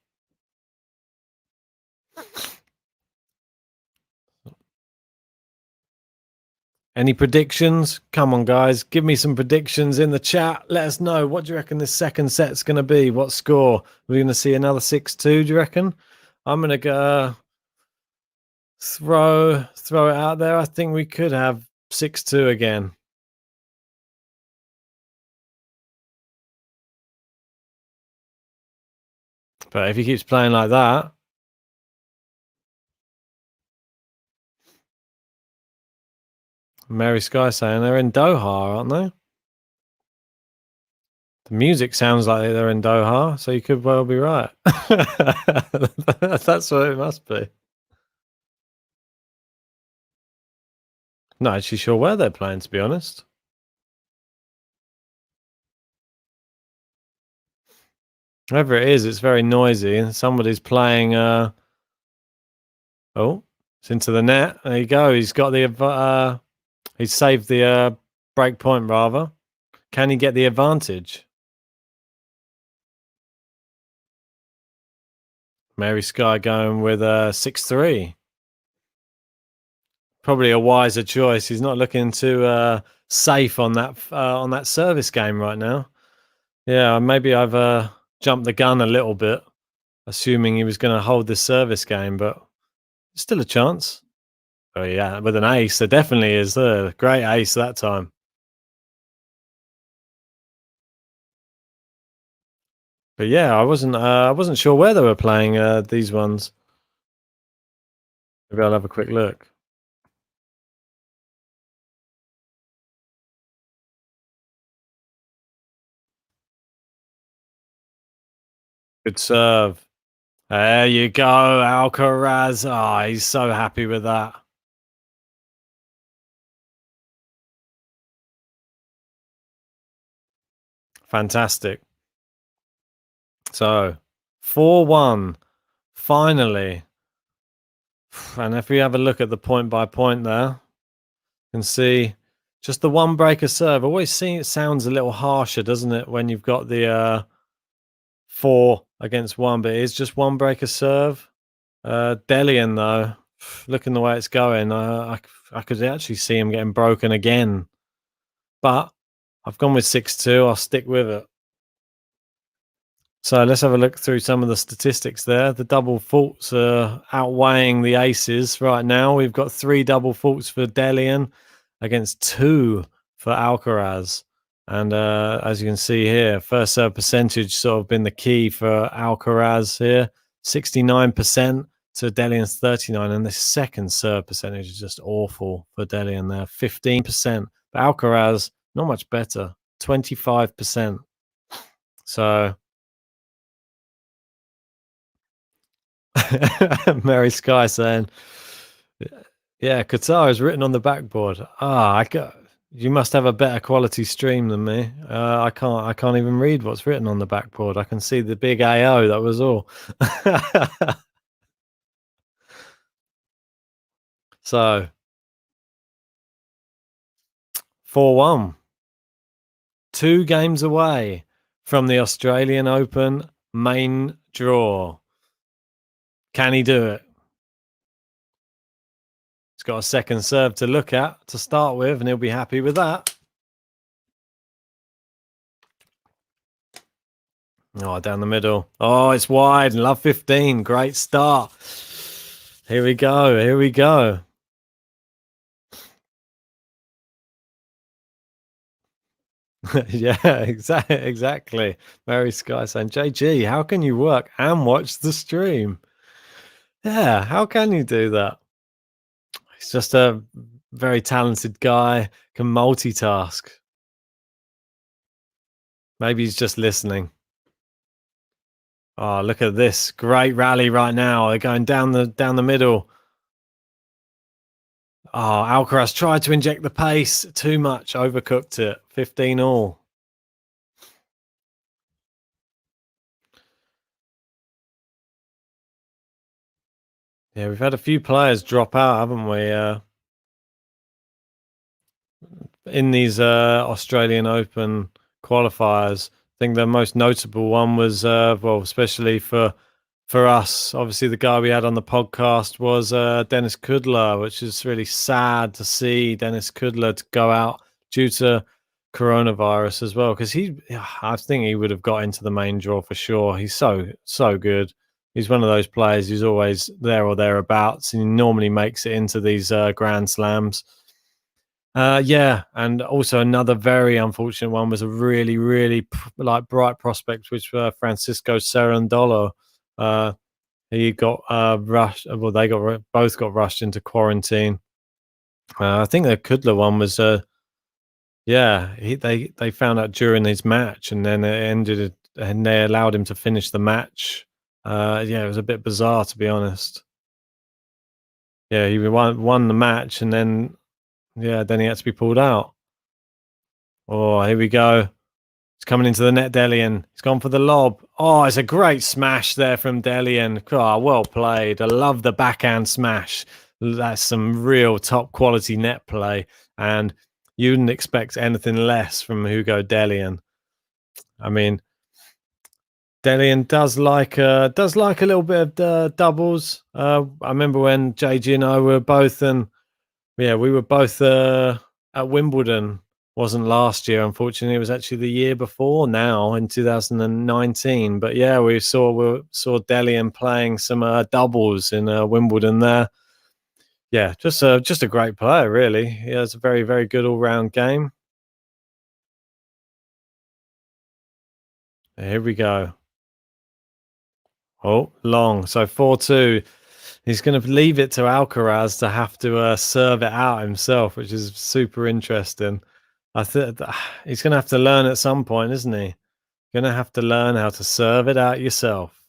[SPEAKER 7] Any predictions? Come on, guys. Give me some predictions in the chat. Let us know. What do you reckon this second set's going to be? What score? We're going to see another 6-2, do you reckon? I'm going to go throw it out there. I think we could have 6-2 again. But if he keeps playing like that, Mary Sky saying they're in Doha, aren't they? The music sounds like they're in Doha, so you could well be right. That's what it must be. Not actually sure where they're playing, to be honest. Wherever it is, it's very noisy, and somebody's playing. Oh, it's into the net. There you go. He's got the. He's saved the break point. Rather, can he get the advantage? Mary Sky going with 6-3. Probably a wiser choice. He's not looking too safe on that service game right now. Yeah, maybe I've jumped the gun a little bit, assuming he was going to hold this service game, but still a chance. Oh yeah, with an ace, there definitely is. A great ace that time. But yeah, I wasn't sure where they were playing these ones. Maybe I'll have a quick look. Good serve. There you go, Alcaraz. Oh, he's so happy with that. Fantastic. So, 4-1, finally. And if we have a look at the point by point there, you can see just the one breaker serve. Always seeing it sounds a little harsher, doesn't it, when you've got the 4 against 1, but it is just one breaker serve. Dellien, though, looking the way it's going, I could actually see him getting broken again. But I've gone with 6-2. I'll stick with it. So let's have a look through some of the statistics there. The double faults are outweighing the aces right now. We've got 3 double faults for Dellien against 2 for Alcaraz. And as you can see here, first serve percentage sort of been the key for Alcaraz here. 69% to Dellien's 39%. And the second serve percentage is just awful for Dellien there. 15%. But Alcaraz, not much better. 25%. So Mary Sky saying Yeah, Qatar is written on the backboard. You must have a better quality stream than me. I can't even read what's written on the backboard. I can see the big AO, that was all. So 4-1. 2 games away from the Australian Open main draw. Can he do it? He's got a second serve to look at to start with, and he'll be happy with that. Oh, down the middle. Oh, it's wide. Love 15. Great start. Here we go. Here we go. Yeah, exactly. Mary Sky saying, JG, how can you work and watch the stream? Yeah, how can you do that? He's just a very talented guy, can multitask. Maybe he's just listening. Oh, look at this. Great rally right now. They're going down the middle. Oh, Alcaraz tried to inject the pace too much, overcooked it. 15 all. Yeah, we've had a few players drop out, haven't we? In these Australian Open qualifiers. I think the most notable one was, well, especially for us, obviously the guy we had on the podcast was Dennis Kudla, which is really sad to see Dennis Kudla to go out due to coronavirus as well, because I think he would have got into the main draw for sure. He's so good. He's one of those players who's always there or thereabouts, and he normally makes it into these Grand Slams. Yeah, and also another very unfortunate one was a really bright prospect, which were Francisco Cerundolo. He got rushed. Well, they both got rushed into quarantine. I think the Kudla one was yeah, they found out during his match, and then it ended, and they allowed him to finish the match. Yeah, it was a bit bizarre, to be honest. Yeah, he won the match, and then he had to be pulled out. Oh, here we go. He's coming into the net, Dellien. He's gone for the lob. Oh, it's a great smash there from Dellien. Oh, well played. I love the backhand smash. That's some real top quality net play, and you wouldn't expect anything less from Hugo Dellien. I mean, Dellien does like a little bit of doubles. I remember when JG and I were both, and yeah, we were both at Wimbledon. Wasn't last year, unfortunately. It was actually the year before now, in 2019. But yeah, we saw Dellien playing some doubles in Wimbledon there. Yeah, just a great player, really. He has a very good all-round game. Here we go. Oh, long. So 4-2. He's going to leave it to Alcaraz to have to serve it out himself, which is super interesting. I think he's going to have to learn at some point, isn't he? Going to have to learn how to serve it out yourself.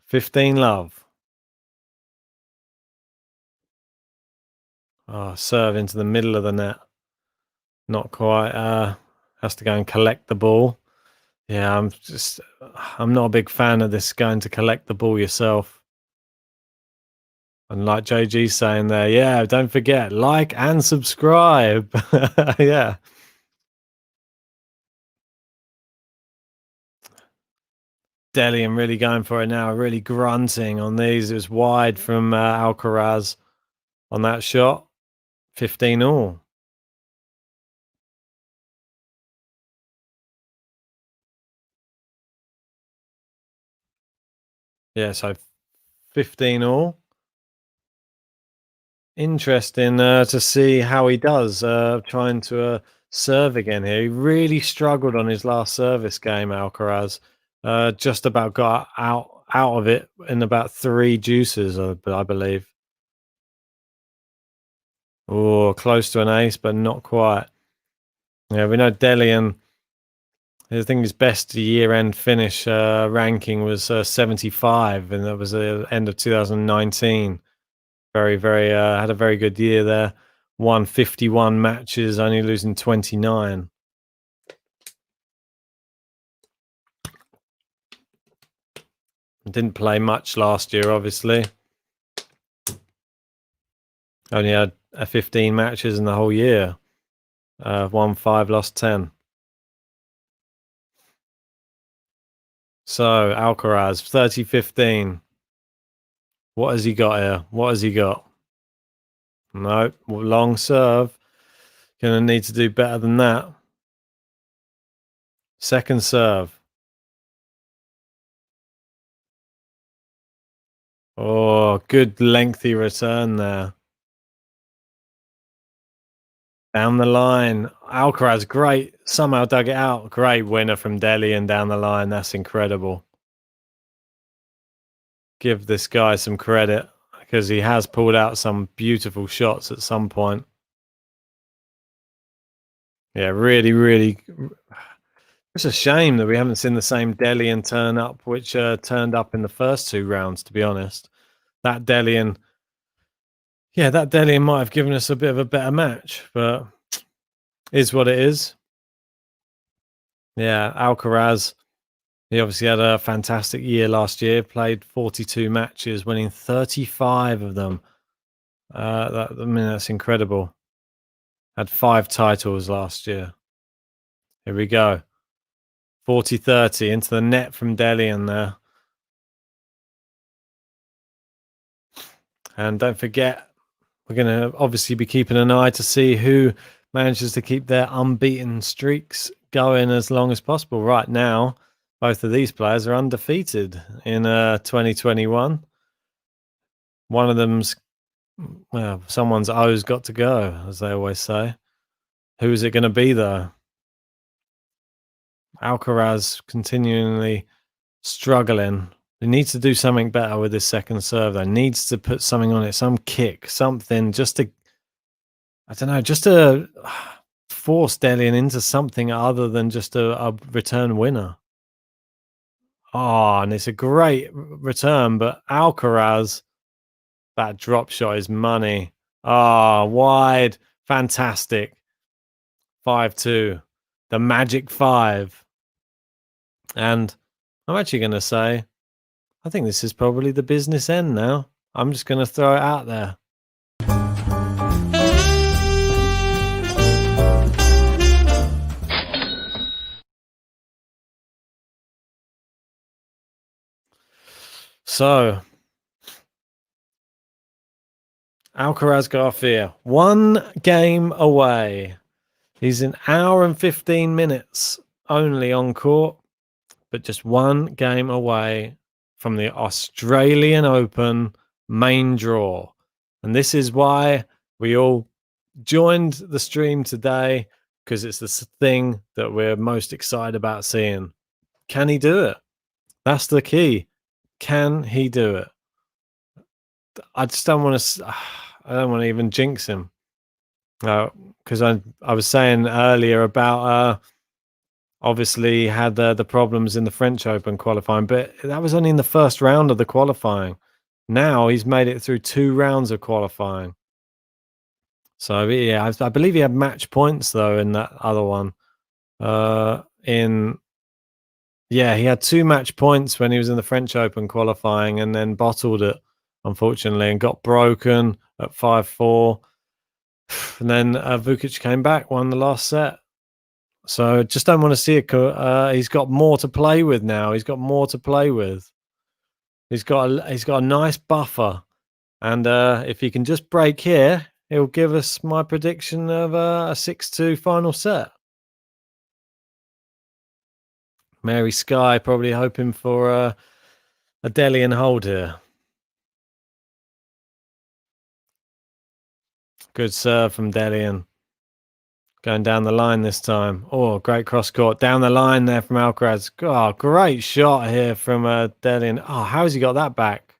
[SPEAKER 7] 15 love. Oh, serve into the middle of the net. Not quite. Has to go and collect the ball. Yeah, I'm not a big fan of this, going to collect the ball yourself. And like JG saying there, yeah, don't forget, like and subscribe. Yeah. Dellien really going for it now, really grunting on these. It was wide from Alcaraz on that shot. 15 all. Yeah, so 15 all. Interesting to see how he does trying to serve again here. He really struggled on his last service game, Alcaraz. Just about got out of it in about 3 juices, I believe. Oh, close to an ace, but not quite. Yeah, we know Dellien, I think his best year-end finish ranking was 75, and that was the end of 2019. Very, very had a very good year there. Won 51 matches, only losing 29. Didn't play much last year, obviously. Only had 15 matches in the whole year. Won 5, lost 10. So, Alcaraz, 30-15. What has he got here? What has he got? No, long serve. Gonna need to do better than that. Second serve. Oh, good lengthy return there. Down the line. Alcaraz, great. Somehow dug it out. Great winner from Dellien down the line. That's incredible. Give this guy some credit because he has pulled out some beautiful shots at some point. Yeah, really, really. It's a shame that we haven't seen the same Dellien turn up, which turned up in the first 2 rounds, to be honest. That Dellien might have given us a bit of a better match, but is what it is. Yeah, Alcaraz, he obviously had a fantastic year last year, played 42 matches, winning 35 of them. That's incredible. Had 5 titles last year. Here we go. 40-30 into the net from Dellien there. And don't forget, we're going to obviously be keeping an eye to see who manages to keep their unbeaten streaks going as long as possible. Right now, both of these players are undefeated in 2021. One of them's, well, someone's O's got to go, as they always say. Who is it going to be, though? Alcaraz continually struggling. He needs to do something better with his second serve, though. Needs to put something on it, some kick, something, just to, I don't know, just to force Dellien into something other than just a return winner. Oh, and it's a great return, but Alcaraz, that drop shot is money. Ah, wide, fantastic. 5-2, the magic 5. And I'm actually going to say, I think this is probably the business end now. I'm just going to throw it out there. So, Alcaraz Garcia, 1 game away. He's an hour and 15 minutes only on court, but just 1 game away from the Australian Open main draw. And this is why we all joined the stream today, because it's the thing that we're most excited about seeing. Can he do it? That's the key. Can he do it? I just don't want to. I don't want to even jinx him. Because I was saying earlier about obviously had the problems in the French Open qualifying, but that was only in the first round of the qualifying. Now he's made it through 2 rounds of qualifying. So yeah, I believe he had match points though in that other one. He had 2 match points when he was in the French Open qualifying, and then bottled it, unfortunately, and got broken at 5-4. And then Vukic came back, won the last set. So just don't want to see it. He's got more to play with now. He's got more to play with. He's got a nice buffer, and if he can just break here, he'll give us my prediction of a 6-2 final set. Mary Sky probably hoping for a Dellien hold here. Good serve from Dellien. Going down the line this time. Oh, great cross court. Down the line there from Alcaraz. Oh, great shot here from Dellien. Oh, how has he got that back?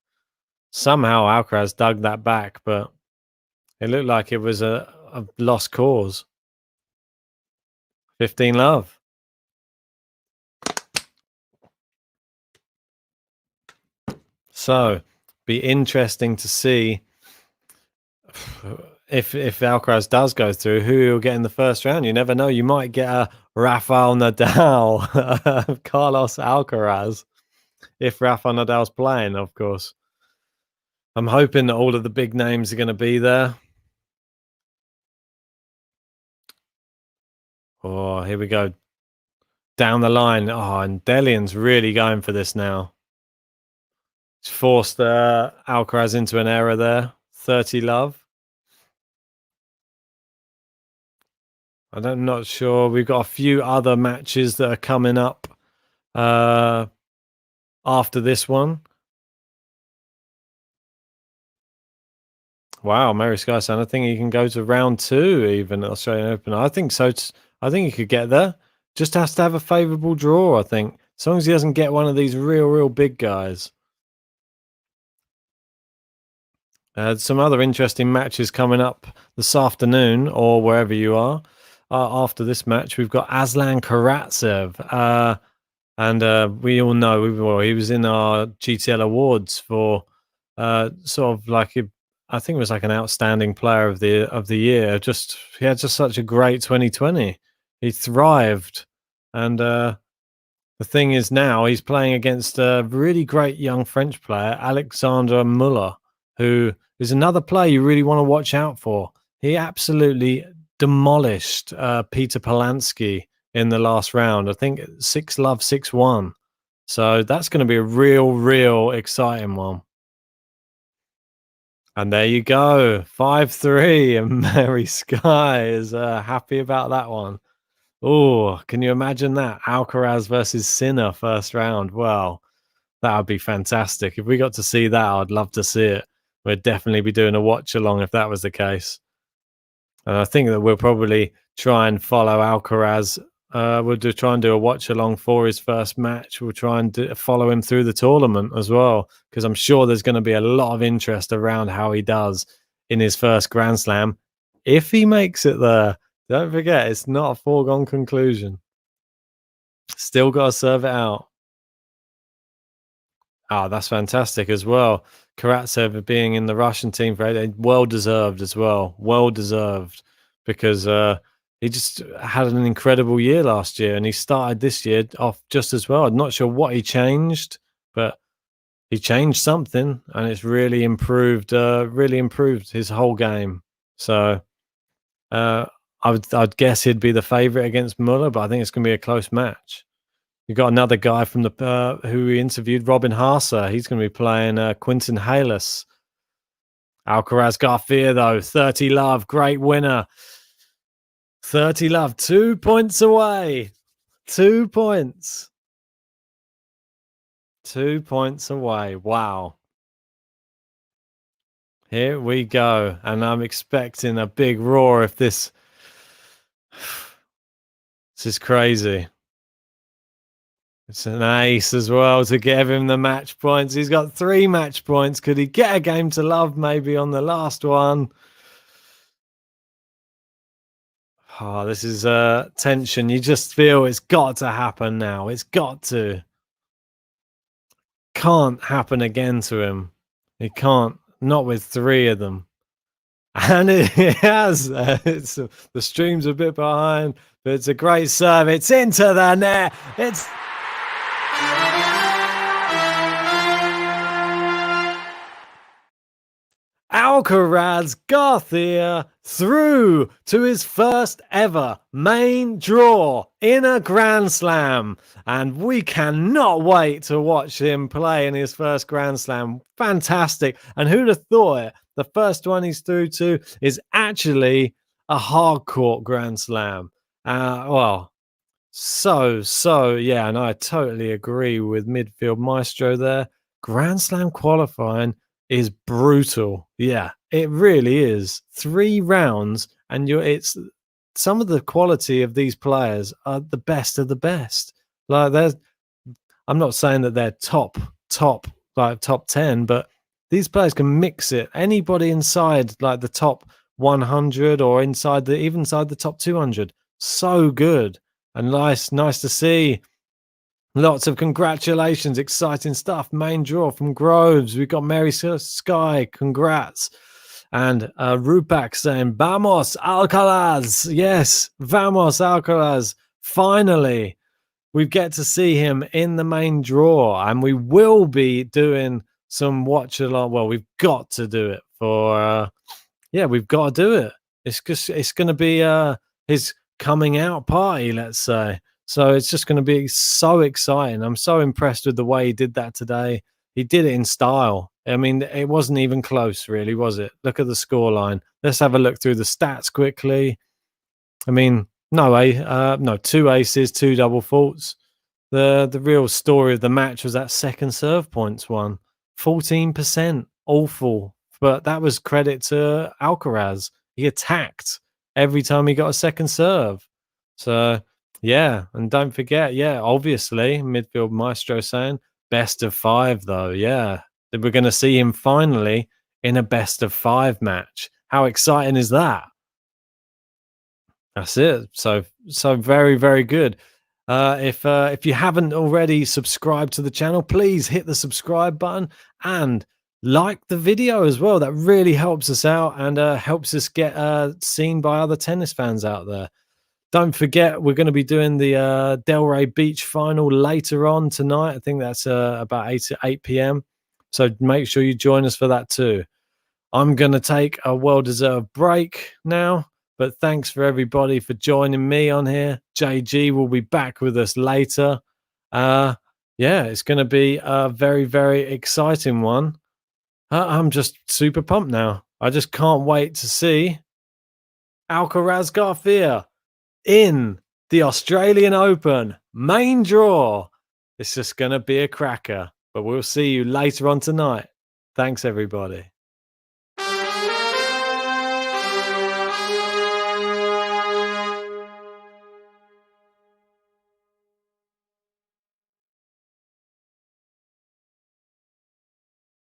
[SPEAKER 7] Somehow Alcaraz dug that back, but it looked like it was a lost cause. 15 love. So, be interesting to see if Alcaraz does go through, who will get in the first round? You never know. You might get a Rafael Nadal, Carlos Alcaraz, if Rafael Nadal's playing, of course. I'm hoping that all of the big names are going to be there. Oh, here we go. Down the line. Oh, and Dellien's really going for this now. He's forced Alcaraz into an error there. 30 love. I'm not sure. We've got a few other matches that are coming up after this one. Wow, Mary Skyson. I think he can go to round 2 even at Australian Open. I think so. I think he could get there. Just has to have a favourable draw, I think. As long as he doesn't get one of these real big guys. Some other interesting matches coming up this afternoon or wherever you are. After this match, we've got Aslan Karatsev. And we all know he was in our GTL awards for sort of like I think it was like an outstanding player of the year. He had just such a great 2020. He thrived, and the thing is now he's playing against a really great young French player, Alexandre Muller, who is another player you really want to watch out for. He absolutely demolished Peter Polansky in the last round. I think 6-love, 6-1. So that's going to be a real exciting one. And there you go, 5-3, and Mary Sky is happy about that one. Oh, can you imagine that? Alcaraz versus Sinner first round. Well, that would be fantastic. If we got to see that, I'd love to see it. We'd definitely be doing a watch along if that was the case. And I think that we'll probably try and follow Alcaraz. We'll try and do a watch along for his first match. We'll try and follow him through the tournament as well, because I'm sure there's going to be a lot of interest around how he does in his first Grand Slam. If he makes it there, don't forget, it's not a foregone conclusion. Still got to serve it out. Oh, that's fantastic as well. Karatsev being in the Russian team for 8, well deserved as well. Well deserved, because he just had an incredible year last year, and he started this year off just as well. I'm not sure what he changed, but he changed something, and it's really improved. Really improved his whole game. So I'd guess he'd be the favorite against Muller, but I think it's going to be a close match. You've got another guy from the who we interviewed, Robin Haase. He's going to be playing Quinton Halys. Alcaraz Garcia, though, 30 love, great winner. 30 love, 2 points away. 2 points. 2 points away. Wow. Here we go. And I'm expecting a big roar if this... This is crazy. It's an ace as well to give him the match points. He's got 3 match points. Could he get a game to love maybe on the last one? Oh, this is tension. You just feel it's got to happen now. It's got to. Can't happen again to him. It can't. Not with 3 of them. And it has. The stream's a bit behind, but it's a great serve. It's into the net. It's... Alcaraz Garcia through to his first ever main draw in a Grand Slam. And we cannot wait to watch him play in his first Grand Slam. Fantastic. And who'd have thought it? The first one he's through to is actually a hardcourt Grand Slam. Well, yeah, and I totally agree with Midfield Maestro there. Grand Slam qualifying is brutal. Yeah, it really is. 3 rounds, and it's some of the quality of these players are the best of the best. Like, I'm not saying that they're top, like top 10, but these players can mix it. Anybody inside like the top 100 or even inside the top 200, so good and nice to see. Lots of congratulations, exciting stuff. Main draw from Groves. We've got Mary Sky. Congrats. And Rupak saying, Vamos, Alcaraz. Yes, Vamos, Alcaraz. Finally, we get to see him in the main draw. And we will be doing some watch along. Well, we've got to do it for, we've got to do it. It's going to be his coming out party, let's say. So it's just going to be so exciting. I'm so impressed with the way he did that today. He did it in style. I mean, it wasn't even close, really, was it? Look at the scoreline. Let's have a look through the stats quickly. I mean, no, 2 aces, 2 double faults. The real story of the match was that second serve points one. 14%. Awful. But that was credit to Alcaraz. He attacked every time he got a second serve. So, yeah. And don't forget, obviously, midfield maestro saying best of 5, though. Yeah. We're going to see him finally in a best of 5 match. How exciting is that? That's it. So very, very good. If you haven't already subscribed to the channel, please hit the subscribe button and like the video as well. That really helps us out and helps us get seen by other tennis fans out there. Don't forget, we're going to be doing the Delray Beach final later on tonight. I think that's about 8 p.m. So make sure you join us for that too. I'm going to take a well-deserved break now. But thanks for everybody for joining me on here. JG will be back with us later. It's going to be a very, very exciting one. I'm just super pumped now. I just can't wait to see Alcaraz Garcia in the Australian Open main draw. It's just going to be a cracker. But we'll see you later on tonight. Thanks, everybody.